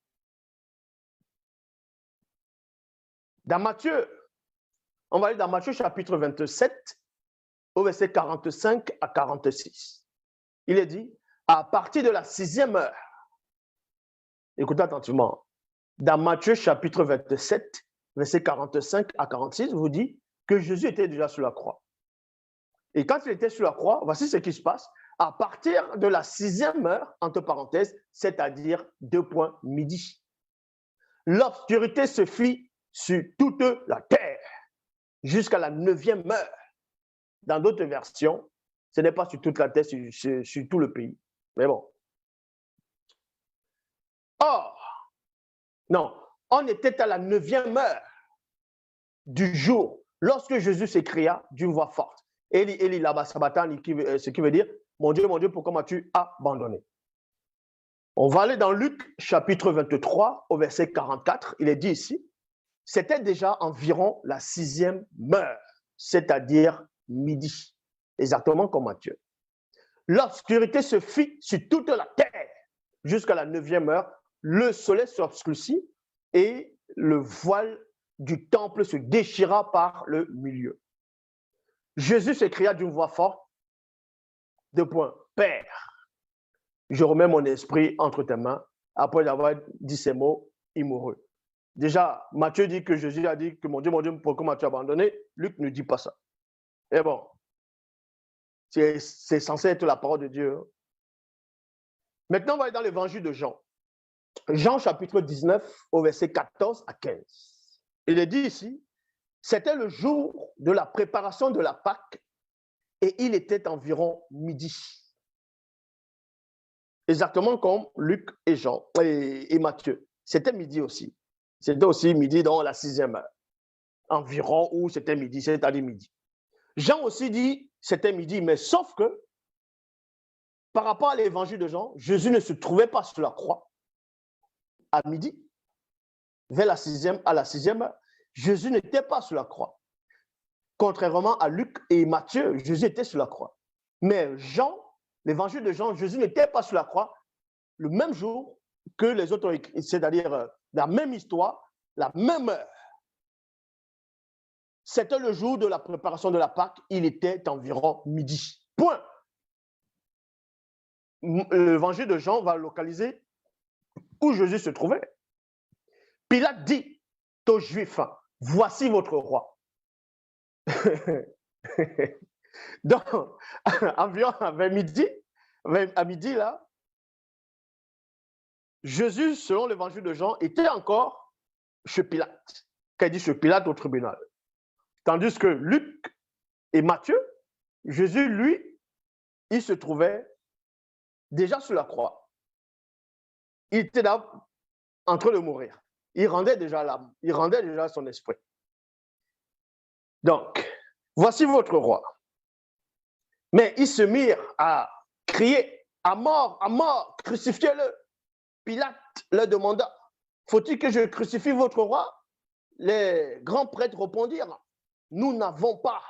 Dans Matthieu, on va aller dans Matthieu chapitre 27, au verset 45 à 46. Il est dit, à partir de la 6e heure, écoutez attentivement, dans Matthieu chapitre 27, verset 45 à 46, vous dit que Jésus était déjà sur la croix. Et quand il était sur la croix, voici ce qui se passe. À partir de la 6e heure, entre parenthèses, c'est-à-dire 2 points midi, l'obscurité se fit sur toute la terre jusqu'à la 9e heure. Dans d'autres versions, ce n'est pas sur toute la terre, sur tout le pays. Mais bon. Or, non, on était à la 9e heure du jour lorsque Jésus s'écria d'une voix forte. Eli lama sabachthani, ce qui veut dire, mon Dieu, pourquoi m'as-tu abandonné? On va aller dans Luc chapitre 23 au verset 44. Il est dit ici, c'était déjà environ la 6e heure, c'est-à-dire midi, exactement comme Matthieu. L'obscurité se fit sur toute la terre jusqu'à la 9e heure. Le soleil s'obscurcit et le voile du temple se déchira par le milieu. Jésus s'écria d'une voix forte, 2 points, Père, je remets mon esprit entre tes mains. Après avoir dit ces mots, il mourut. Déjà, Matthieu dit que Jésus a dit que mon Dieu, pourquoi m'as-tu abandonné? Luc ne dit pas ça. Et bon, c'est censé être la parole de Dieu. Maintenant, on va aller dans l'évangile de Jean. Jean chapitre 19 au verset 14 à 15. Il est dit ici, c'était le jour de la préparation de la Pâque et il était environ midi. Exactement comme Luc et Jean et Matthieu. C'était midi aussi. C'était aussi midi dans la 6e heure. Environ, ou c'était midi, c'est-à-dire midi. Jean aussi dit c'était midi, mais sauf que par rapport à l'évangile de Jean, Jésus ne se trouvait pas sur la croix à midi. Vers la 6e heure, Jésus n'était pas sur la croix. Contrairement à Luc et Matthieu, Jésus était sur la croix. Mais Jean, l'évangile de Jean, Jésus n'était pas sur la croix le même jour que les autres, c'est-à-dire la même histoire, la même heure. C'était le jour de la préparation de la Pâque, il était environ midi. Point. L'évangile de Jean va localiser où Jésus se trouvait. Pilate dit aux Juifs, voici votre roi. Donc, environ à midi, là, Jésus, selon l'évangile de Jean, était encore chez Pilate. Quand il dit chez Pilate au tribunal. Tandis que Luc et Matthieu, Jésus, lui, il se trouvait déjà sur la croix. Il était là en train de mourir. Il rendait déjà l'âme, il rendait déjà son esprit. Donc, voici votre roi. Mais ils se mirent à crier à mort, crucifiez-le. Pilate leur demanda, faut-il que je crucifie votre roi? Les grands prêtres répondirent, nous n'avons pas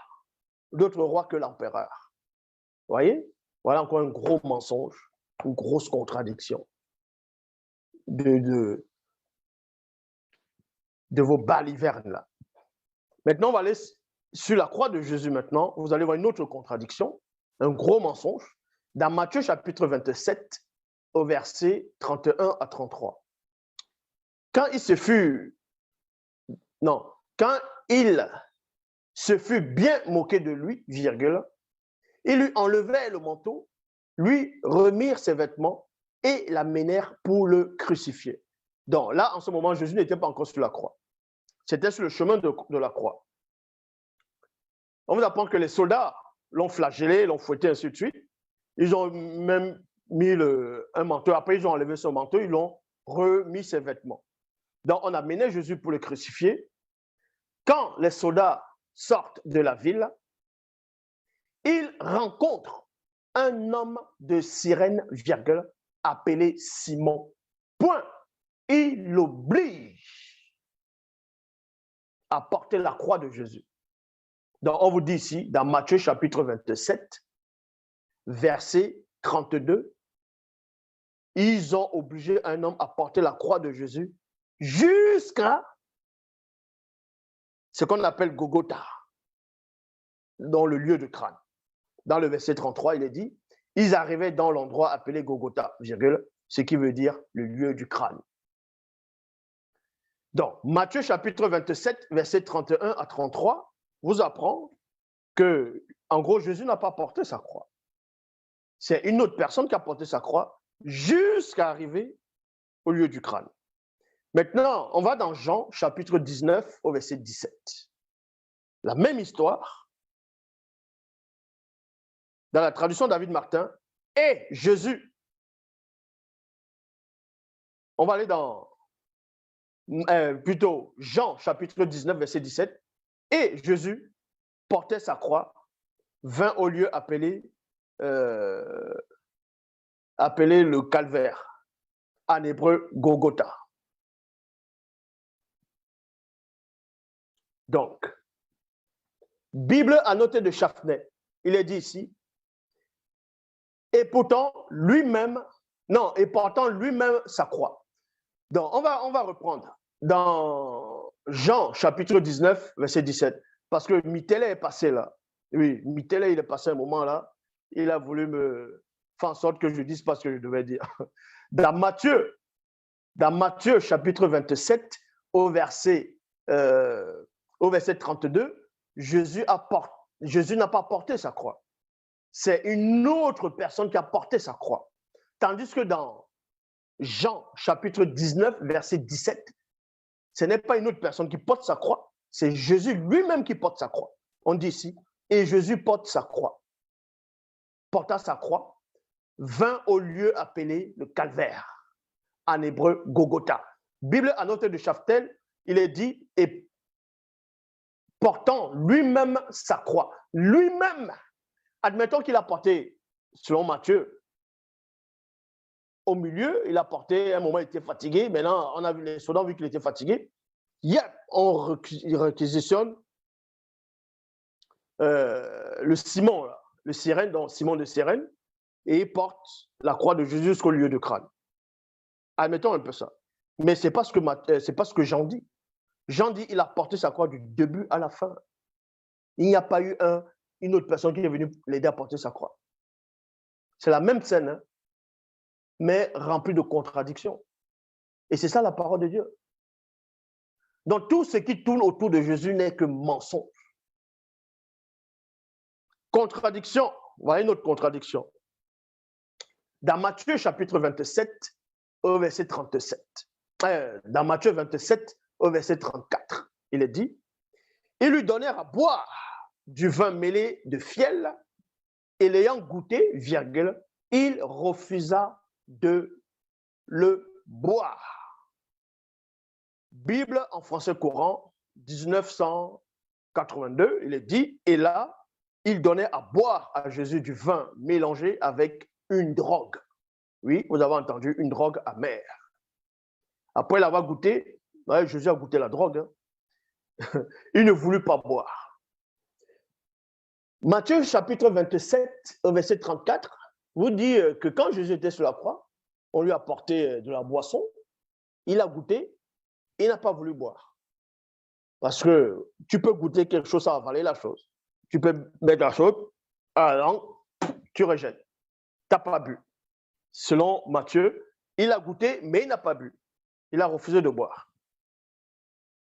d'autre roi que l'empereur. Vous voyez? Voilà encore un gros mensonge, une grosse contradiction de vos balivernes là. Maintenant, on va aller sur la croix de Jésus maintenant. Vous allez voir une autre contradiction, un gros mensonge, dans Matthieu chapitre 27, au verset 31 à 33. Quand il se fut bien moqué de lui, virgule, ils lui enlevaient le manteau, lui remirent ses vêtements et l'amenèrent pour le crucifier. Donc là, en ce moment, Jésus n'était pas encore sur la croix. C'était sur le chemin de la croix. On vous apprend que les soldats l'ont flagellé, l'ont fouetté, ainsi de suite. Ils ont même mis un manteau. Après, ils ont enlevé son manteau, ils l'ont remis ses vêtements. Donc, on a mené Jésus pour le crucifier. Quand les soldats sortent de la ville, ils rencontrent un homme de Cyrène, virgule, appelé Simon. Point. Il l'oblige à porter la croix de Jésus. Donc, on vous dit ici, dans Matthieu chapitre 27, verset 32, ils ont obligé un homme à porter la croix de Jésus jusqu'à ce qu'on appelle Golgotha, dans le lieu de crâne. Dans le verset 33, il est dit, ils arrivaient dans l'endroit appelé Golgotha, virgule, ce qui veut dire le lieu du crâne. Donc, Matthieu chapitre 27, verset 31 à 33, vous apprend que, en gros, Jésus n'a pas porté sa croix. C'est une autre personne qui a porté sa croix jusqu'à arriver au lieu du crâne. Maintenant, on va dans Jean chapitre 19 au verset 17. La même histoire. Dans la traduction David Martin, et Jésus. On va aller dans plutôt Jean chapitre 19 verset 17. Et Jésus portait sa croix, vint au lieu appelé le calvaire, en hébreu Golgotha. Donc, Bible annotée de Chaffnet, il est dit ici, et portant lui-même sa croix. Donc, on va reprendre dans Jean chapitre 19, verset 17, parce que Mitele est passé là. Oui, Mitele, il est passé un moment là, il a voulu me faire en sorte que je dise pas ce que je devais dire. Dans Matthieu chapitre 27, au verset 32, Jésus n'a pas porté sa croix. C'est une autre personne qui a porté sa croix. Tandis que dans Jean, chapitre 19, verset 17, ce n'est pas une autre personne qui porte sa croix, c'est Jésus lui-même qui porte sa croix. On dit ici, et Jésus porte sa croix. Porta sa croix, vint au lieu appelé le calvaire, en hébreu Golgotha. Bible à noter de Chaftel, il est dit, et portant lui-même sa croix. Lui-même, admettons qu'il a porté, selon Matthieu, au milieu, il a porté, à un moment il était fatigué, maintenant on a vu les soldats ont vu qu'il était fatigué. On réquisitionne le Simon, là, le Cyrène, donc Simon de Cyrène, et il porte la croix de Jésus jusqu'au lieu de crâne. Admettons un peu ça. Mais ce n'est pas ce que Jean dit. Jean dit il a porté sa croix du début à la fin. Il n'y a pas eu une autre personne qui est venue l'aider à porter sa croix. C'est la même scène, hein, mais remplie de contradictions. Et c'est ça la parole de Dieu. Donc tout ce qui tourne autour de Jésus n'est que mensonge. Contradiction. Voilà une autre contradiction. Dans Matthieu chapitre 27, au verset 37. Dans Matthieu 27, au verset 34, il est dit, ils lui donnèrent à boire du vin mêlé de fiel, et l'ayant goûté, virgule, il refusa de le boire. Bible en français courant, 1982, il est dit, et là, il donnait à boire à Jésus du vin mélangé avec une drogue. Oui, vous avez entendu, une drogue amère. Après l'avoir goûté, Jésus a goûté la drogue. Hein. Il ne voulut pas boire. Matthieu chapitre 27, verset 34, vous dit que quand Jésus était sur la croix, on lui a apporté de la boisson, il a goûté, il n'a pas voulu boire. Parce que tu peux goûter quelque chose sans avaler la chose. Tu peux mettre la chose à la langue, tu rejettes. Tu n'as pas bu. Selon Matthieu, il a goûté, mais il n'a pas bu. Il a refusé de boire.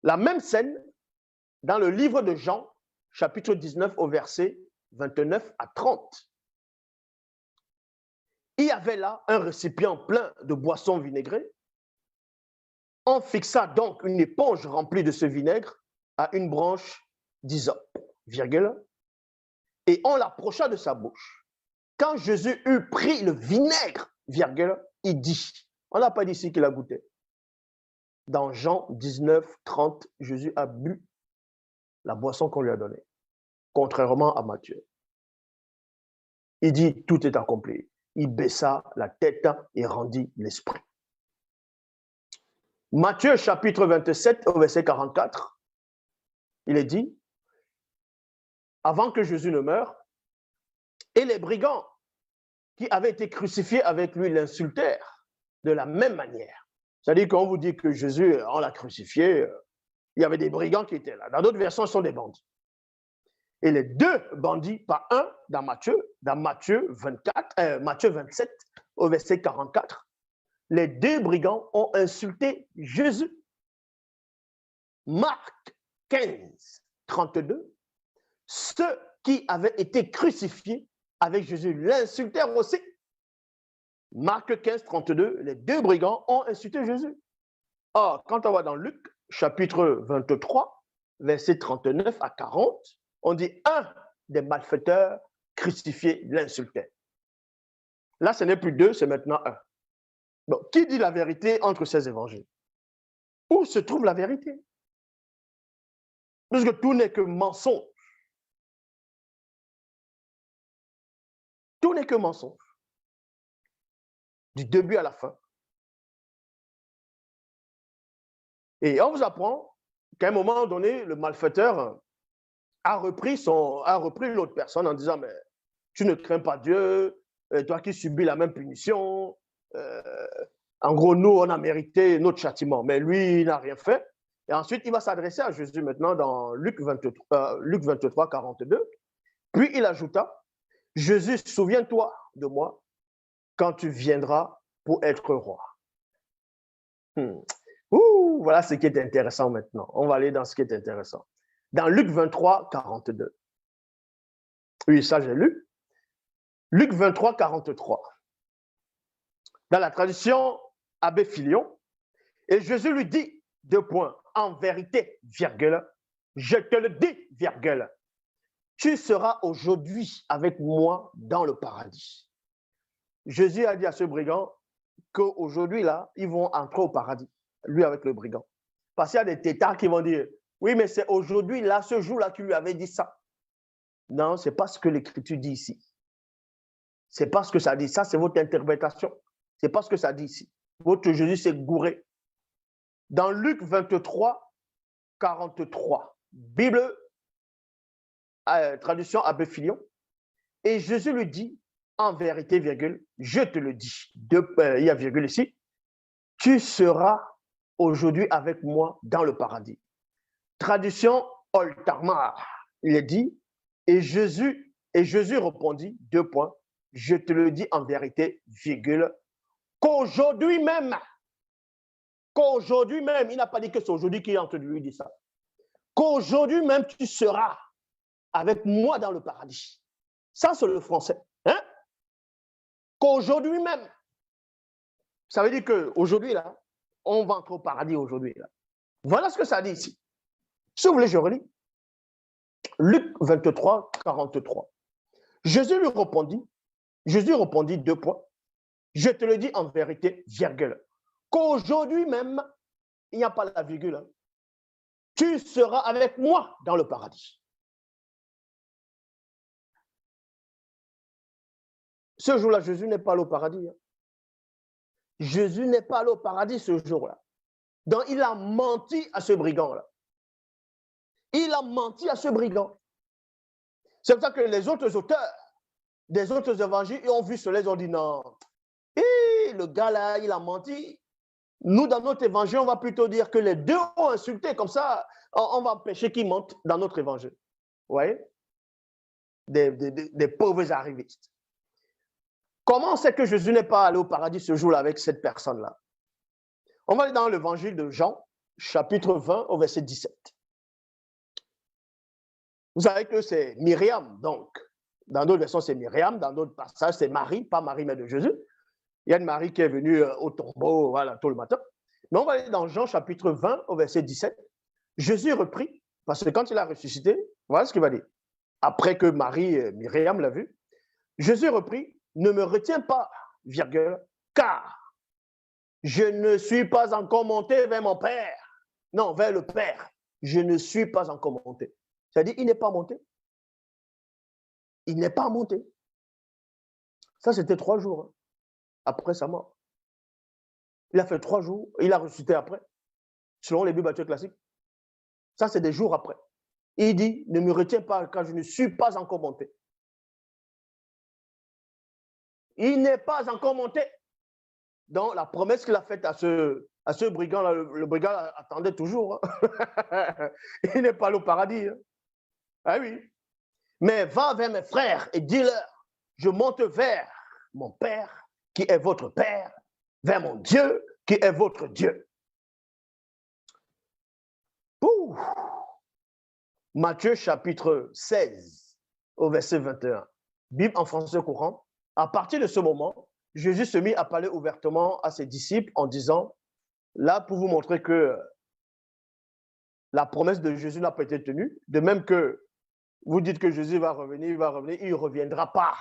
La même scène dans le livre de Jean, chapitre 19, au verset 29 à 30. Il y avait là un récipient plein de boissons vinaigrées. On fixa donc une éponge remplie de ce vinaigre à une branche d'hysope, virgule, et on l'approcha de sa bouche. Quand Jésus eut pris le vinaigre, virgule, il dit, on n'a pas dit ici qu'il a goûté. Dans Jean 19, 30, Jésus a bu la boisson qu'on lui a donnée, contrairement à Matthieu. Il dit, tout est accompli. Il baissa la tête et rendit l'esprit. Matthieu chapitre 27, au verset 44, il est dit, avant que Jésus ne meure, et les brigands qui avaient été crucifiés avec lui l'insultèrent de la même manière. C'est-à-dire qu'on vous dit que Jésus, on l'a crucifié, il y avait des brigands qui étaient là. Dans d'autres versions, ce sont des bandits. Et les deux bandits, pas un, dans Matthieu 27, au verset 44, les deux brigands ont insulté Jésus. Marc 15, 32, ceux qui avaient été crucifiés avec Jésus l'insultèrent aussi. Marc 15, 32, les deux brigands ont insulté Jésus. Or, quand on va dans Luc, chapitre 23, verset 39 à 40, on dit un des malfaiteurs crucifiés l'insultait. Là, ce n'est plus deux, c'est maintenant un. Donc, qui dit la vérité entre ces évangiles? Où se trouve la vérité? Puisque tout n'est que mensonge. Tout n'est que mensonge. Du début à la fin. Et on vous apprend qu'à un moment donné, le malfaiteur a repris l'autre personne en disant, mais tu ne crains pas Dieu, toi qui subis la même punition. En gros, nous, on a mérité notre châtiment, mais lui, il n'a rien fait. Et ensuite, il va s'adresser à Jésus maintenant dans Luc 23, 42. Puis il ajouta, Jésus, souviens-toi de moi quand tu viendras pour être roi. Voilà ce qui est intéressant maintenant. On va aller dans ce qui est intéressant. Dans Luc 23, 42. Oui, ça j'ai lu. Luc 23, 43. Dans la tradition Abbé Filion. Et Jésus lui dit, deux points, en vérité, virgule, je te le dis, virgule, tu seras aujourd'hui avec moi dans le paradis. Jésus a dit à ce brigand qu'aujourd'hui, là, ils vont entrer au paradis, lui avec le brigand. Parce qu'il y a des tétards qui vont dire, oui, mais c'est aujourd'hui, là, ce jour-là, tu lui avais dit ça. Non, ce n'est pas ce que l'Écriture dit ici. Ce n'est pas ce que ça dit. Ça, c'est votre interprétation. Ce n'est pas ce que ça dit ici. Votre Jésus s'est gouré. Dans Luc 23, 43, Bible, traduction Abbé Filion, et Jésus lui dit, en vérité, virgule, je te le dis, il y a virgule ici, tu seras aujourd'hui avec moi dans le paradis. Traduction Oltamar, il est dit, et Jésus répondit, deux points, je te le dis en vérité, virgule, qu'aujourd'hui même, il n'a pas dit que c'est aujourd'hui qu'il est en train de lui dire ça, qu'aujourd'hui même tu seras avec moi dans le paradis. Ça, c'est le français. Hein? Qu'aujourd'hui même. Ça veut dire qu'aujourd'hui, là, on va entrer au paradis aujourd'hui. Là. Voilà ce que ça dit ici. Si vous voulez, je relis. Luc 23, 43. Jésus répondit, deux points. Je te le dis en vérité, virgule. Qu'aujourd'hui même, il n'y a pas la virgule. Hein, tu seras avec moi dans le paradis. Ce jour-là, Jésus n'est pas allé au paradis. Hein. Jésus n'est pas allé au paradis ce jour-là. Donc, il a menti à ce brigand-là. Il a menti à ce brigand. C'est pour ça que les autres auteurs des autres évangiles ont vu cela, ils ont dit non. Et le gars-là, il a menti. Nous, dans notre évangile, on va plutôt dire que les deux ont insulté. Comme ça, on va empêcher qu'ils mentent dans notre évangile. Vous voyez? Des pauvres arrivistes. Comment c'est que Jésus n'est pas allé au paradis ce jour-là avec cette personne-là? On va aller dans l'évangile de Jean, chapitre 20, au verset 17. Vous savez que c'est Myriam, donc. Dans d'autres versions, c'est Myriam. Dans d'autres passages, c'est Marie, pas Marie, mais de Jésus. Il y a une Marie qui est venue au tombeau, voilà, tôt le matin. Mais on va aller dans Jean, chapitre 20, au verset 17. Jésus reprit, parce que quand il a ressuscité, voilà ce qu'il va dire. Après que Marie et Myriam l'a vu, Jésus reprit, ne me retiens pas, virgule, car je ne suis pas encore monté vers mon Père. Non, vers le Père. Je ne suis pas encore monté. C'est-à-dire, il n'est pas monté. Il n'est pas monté. Ça, c'était 3 jours hein, après sa mort. Il a fait 3 jours, il a ressuscité après, selon les Bibles classiques. Ça, c'est des jours après. Il dit, ne me retiens pas car je ne suis pas encore monté. Il n'est pas encore monté. Donc, la promesse qu'il a faite à ce brigand-là, le brigand attendait toujours. Hein. Il n'est pas allé au paradis. Hein. Ah oui. Mais va vers mes frères et dis-leur, je monte vers mon Père, qui est votre Père, vers mon Dieu, qui est votre Dieu. Ouh. Matthieu chapitre 16, au verset 21. Bible en français courant. À partir de ce moment, Jésus se mit à parler ouvertement à ses disciples en disant, là pour vous montrer que la promesse de Jésus n'a pas été tenue, de même que vous dites que Jésus va revenir, il ne reviendra pas.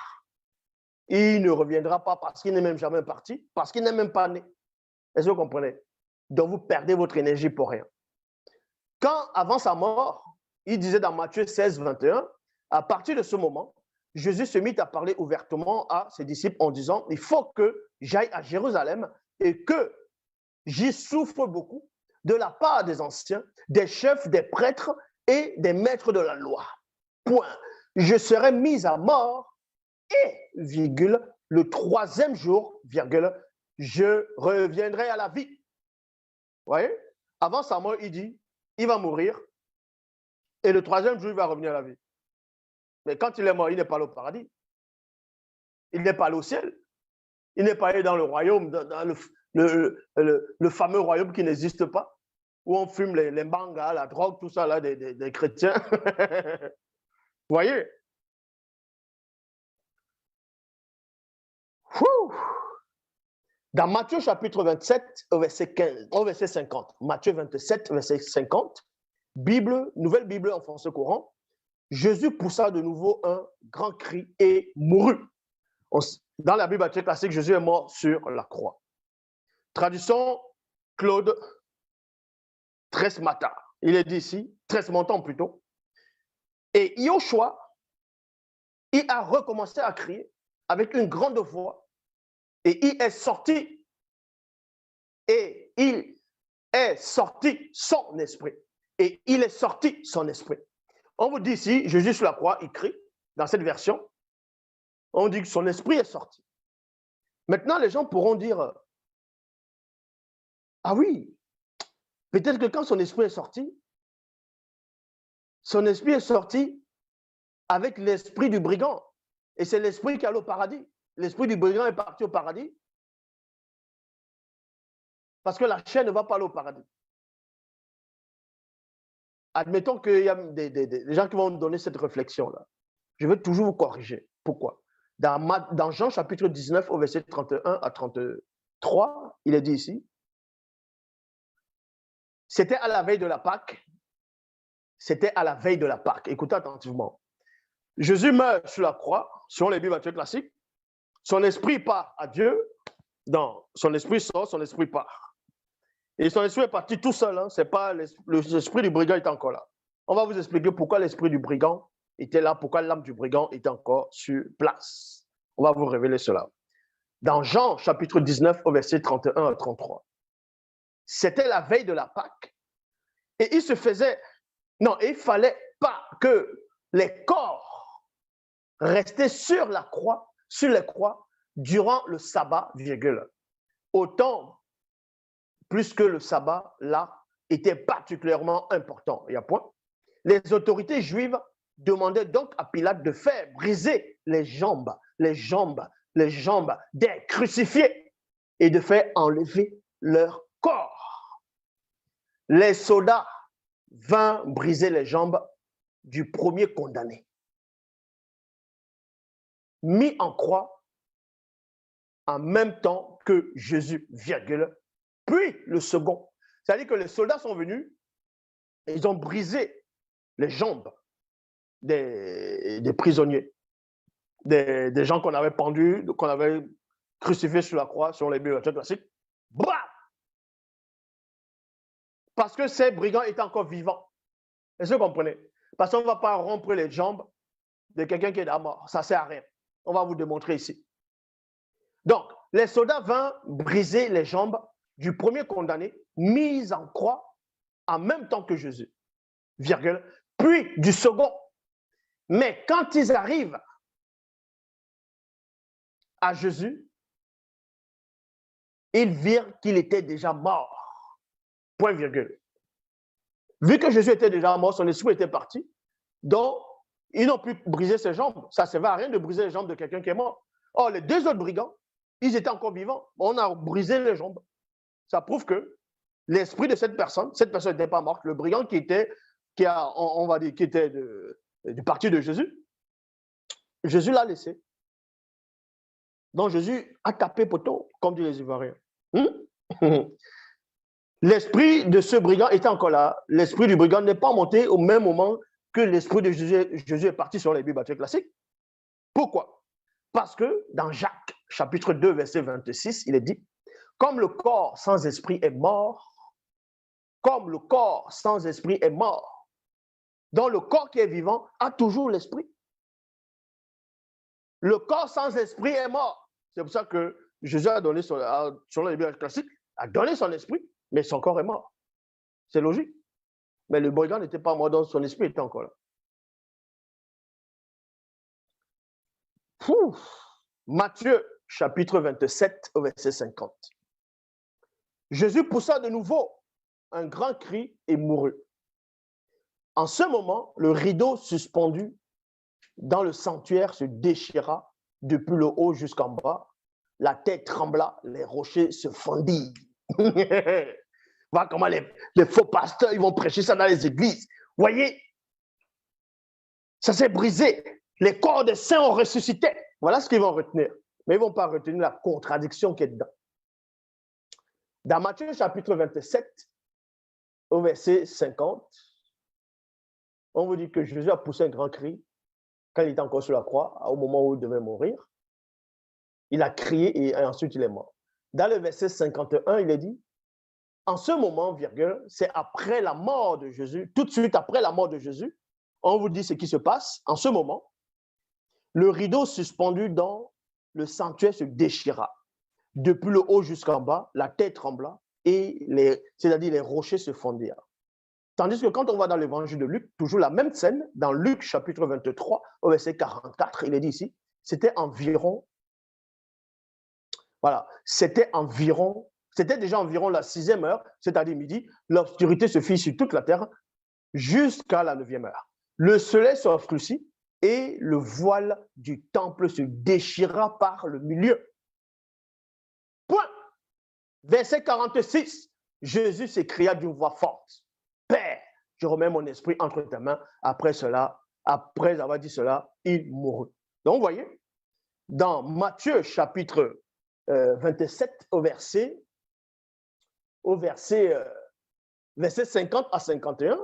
Il ne reviendra pas parce qu'il n'est même jamais parti, parce qu'il n'est même pas né. Est-ce que vous comprenez? Donc vous perdez votre énergie pour rien. Quand, avant sa mort, il disait dans Matthieu 16, 21, à partir de ce moment, Jésus se mit à parler ouvertement à ses disciples en disant, il faut que j'aille à Jérusalem et que j'y souffre beaucoup de la part des anciens, des chefs, des prêtres et des maîtres de la loi. Point. Je serai mis à mort et, virgule, le 3e jour, virgule, je reviendrai à la vie. Vous voyez? Avant sa mort, il dit, il va mourir et le 3e jour, il va revenir à la vie. Mais quand il est mort, il n'est pas allé au paradis. Il n'est pas allé au ciel. Il n'est pas allé dans le royaume, dans le fameux royaume qui n'existe pas, où on fume les mangas, la drogue, tout ça, là, des chrétiens. Vous voyez? Dans Matthieu chapitre 27, au verset 15, au verset 50. Matthieu 27, verset 50. Bible, nouvelle Bible en français courant. Jésus poussa de nouveau un grand cri et mourut. Dans la Bible classique, Jésus est mort sur la croix. Traduction Claude Tresmata. Il est dit ici, Tresmontant plutôt. Et Yoshua, il a recommencé à crier avec une grande voix et il est sorti. Et il est sorti son esprit. Et il est sorti son esprit. On vous dit ici, Jésus sur la croix, il crie, dans cette version, on dit que son esprit est sorti. Maintenant, les gens pourront dire, ah oui, peut-être que quand son esprit est sorti avec l'esprit du brigand. Et c'est l'esprit qui est allé au paradis. L'esprit du brigand est parti au paradis parce que la chair ne va pas aller au paradis. Admettons qu'il y a des gens qui vont me donner cette réflexion-là. Je vais toujours vous corriger. Pourquoi? Dans Jean chapitre 19, au verset 31 à 33, il est dit ici, c'était à la veille de la Pâque. C'était à la veille de la Pâque. Écoutez attentivement. Jésus meurt sur la croix, selon les Bibles classiques. Son esprit part à Dieu. Non, son esprit sort, son esprit part. Et son esprit est parti tout seul. Hein. C'est pas l'esprit du brigand est encore là. On va vous expliquer pourquoi l'esprit du brigand était là, pourquoi l'âme du brigand était encore sur place. On va vous révéler cela. Dans Jean chapitre 19, au verset 31 à 33. C'était la veille de la Pâque. Et il ne fallait pas que les corps restaient sur les croix, durant le sabbat, autant plus que le sabbat, là, était particulièrement important. Il y a point. Les autorités juives demandaient donc à Pilate de faire briser les jambes des crucifiés et de faire enlever leur corps. Les soldats vinrent briser les jambes du premier condamné, mis en croix en même temps que Jésus, puis le second. C'est-à-dire que les soldats sont venus et ils ont brisé les jambes des prisonniers, des gens qu'on avait pendus, qu'on avait crucifiés sur la croix, sur les Bibles classiques. Bam! Parce que ces brigands étaient encore vivants. Est-ce que vous comprenez? Parce qu'on ne va pas rompre les jambes de quelqu'un qui est mort. Ça ne sert à rien. On va vous démontrer ici. Donc, les soldats vinrent briser les jambes du premier condamné, mis en croix en même temps que Jésus, puis du second. Mais quand ils arrivent à Jésus, ils virent qu'il était déjà mort. Point virgule. Vu que Jésus était déjà mort, son esprit était parti, donc ils n'ont pu briser ses jambes. Ça ne servait à rien de briser les jambes de quelqu'un qui est mort. Or, les deux autres brigands, ils étaient encore vivants. On a brisé les jambes. Ça prouve que l'esprit de cette personne n'était pas morte. Le brigand qui était du parti de Jésus, Jésus l'a laissé. Donc Jésus a tapé poteau, comme disent les Ivoiriens. L'esprit de ce brigand était encore là. L'esprit du brigand n'est pas monté au même moment que l'esprit de Jésus. Jésus est parti sur les Bibles classiques. Pourquoi? Parce que dans Jacques, chapitre 2, verset 26, il est dit, comme le corps sans esprit est mort, donc le corps qui est vivant a toujours l'esprit. Le corps sans esprit est mort. C'est pour ça que Jésus a donné sur les Bibles classiques, a donné son esprit, mais son corps est mort. C'est logique. Mais le brigand n'était pas mort, donc son esprit était encore là. Matthieu, chapitre 27, au verset 50. Jésus poussa de nouveau un grand cri et mourut. En ce moment, le rideau suspendu dans le sanctuaire se déchira depuis le haut jusqu'en bas. La terre trembla, les rochers se fondirent. Voilà comment les faux pasteurs ils vont prêcher ça dans les églises. Voyez, ça s'est brisé. Les corps des saints ont ressuscité. Voilà ce qu'ils vont retenir. Mais ils ne vont pas retenir la contradiction qui est dedans. Dans Matthieu chapitre 27, au verset 50, on vous dit que Jésus a poussé un grand cri quand il était encore sur la croix, au moment où il devait mourir. Il a crié et ensuite il est mort. Dans le verset 51, il est dit, en ce moment, virgule, c'est après la mort de Jésus, tout de suite après la mort de Jésus, on vous dit ce qui se passe. En ce moment, le rideau suspendu dans le sanctuaire se déchira. Depuis le haut jusqu'en bas, la terre trembla et c'est-à-dire les rochers se fondirent. Tandis que quand on va dans l'évangile de Luc, toujours la même scène, dans Luc chapitre 23, au verset 44, il est dit ici, c'était déjà environ la 6e heure, c'est-à-dire midi, l'obscurité se fit sur toute la terre jusqu'à la 9e heure. Le soleil s'obscurcit et le voile du temple se déchira par le milieu. Point. Verset 46, Jésus s'écria d'une voix forte, « Père, je remets mon esprit entre tes mains. » Après avoir dit cela, il mourut. Donc, vous voyez, dans Matthieu chapitre 27, au verset 50 à 51,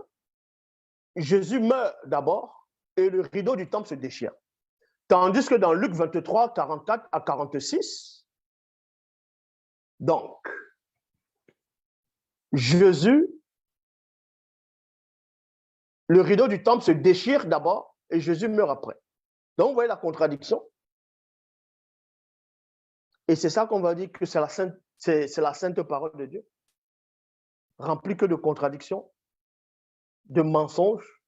Jésus meurt d'abord et le rideau du temple se déchire. Tandis que dans Luc 23, 44 à 46, donc, Jésus, le rideau du temple se déchire d'abord et Jésus meurt après. Donc, vous voyez la contradiction. Et c'est ça qu'on va dire que c'est la sainte parole de Dieu, remplie que de contradictions, de mensonges,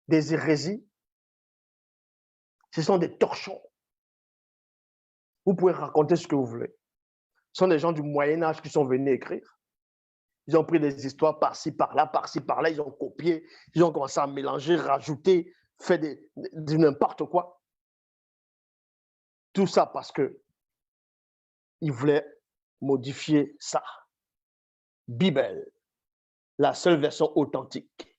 des hérésies. Ce sont des torchons. Vous pouvez raconter ce que vous voulez. Ce sont des gens du Moyen-Âge qui sont venus écrire. Ils ont pris des histoires par-ci, par-là, ils ont copié, ils ont commencé à mélanger, rajouter, fait de n'importe quoi. Tout ça parce qu'ils voulaient modifier ça. Bible, la seule version authentique.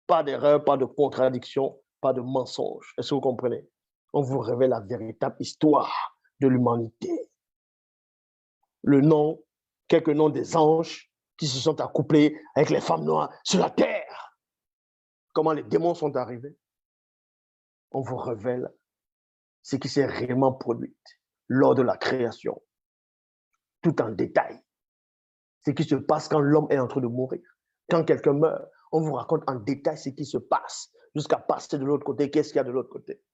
Pas d'erreur, pas de contradiction, pas de mensonge. Est-ce que vous comprenez? On vous révèle la véritable histoire de l'humanité. Quelques noms des anges qui se sont accouplés avec les femmes noires sur la terre. Comment les démons sont arrivés. On vous révèle ce qui s'est réellement produit lors de la création, tout en détail. Ce qui se passe quand l'homme est en train de mourir. Quand quelqu'un meurt, on vous raconte en détail ce qui se passe jusqu'à passer de l'autre côté. Qu'est-ce qu'il y a de l'autre côté?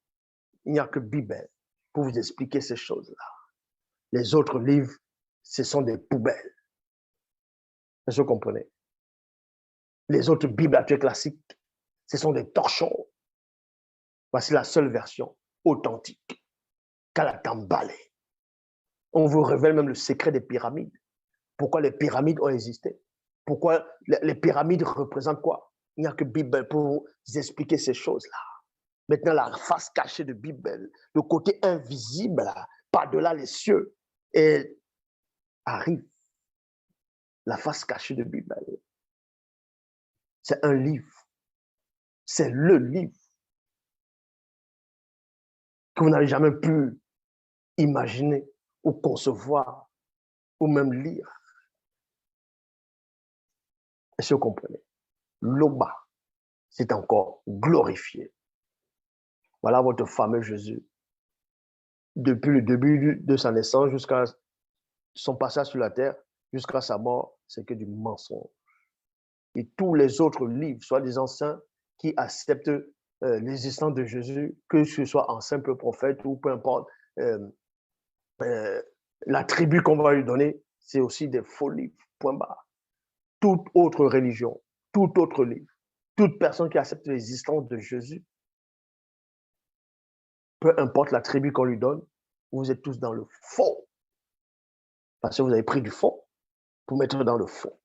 Il n'y a que Bible pour vous expliquer ces choses-là. Les autres livres, ce sont des poubelles. Est-ce que vous comprenez? Les autres Bibles actuelles classiques, ce sont des torchons. Voici la seule version authentique. Kalatambalé. On vous révèle même le secret des pyramides. Pourquoi les pyramides ont existé? Pourquoi les pyramides représentent quoi? Il n'y a que Bible pour vous expliquer ces choses-là. Maintenant, la face cachée de Bible, le côté invisible, par-delà les cieux, et arrive. La face cachée de Bible. C'est un livre. C'est le livre que vous n'avez jamais pu imaginer ou concevoir ou même lire. Est-ce que vous comprenez? L'Oba s'est encore glorifié. Voilà votre fameux Jésus. Depuis le début de sa naissance jusqu'à son passage sur la terre, jusqu'à sa mort, c'est que du mensonge. Et tous les autres livres, soit des anciens qui acceptent l'existence de Jésus, que ce soit en simple prophète ou peu importe, la tribu qu'on va lui donner, c'est aussi des faux livres, point barre. Toute autre religion, tout autre livre, toute personne qui accepte l'existence de Jésus, peu importe la tribu qu'on lui donne, vous êtes tous dans le faux. Parce que vous avez pris du faux pour mettre dans le faux.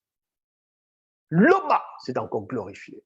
L'Oba s'est encore glorifié.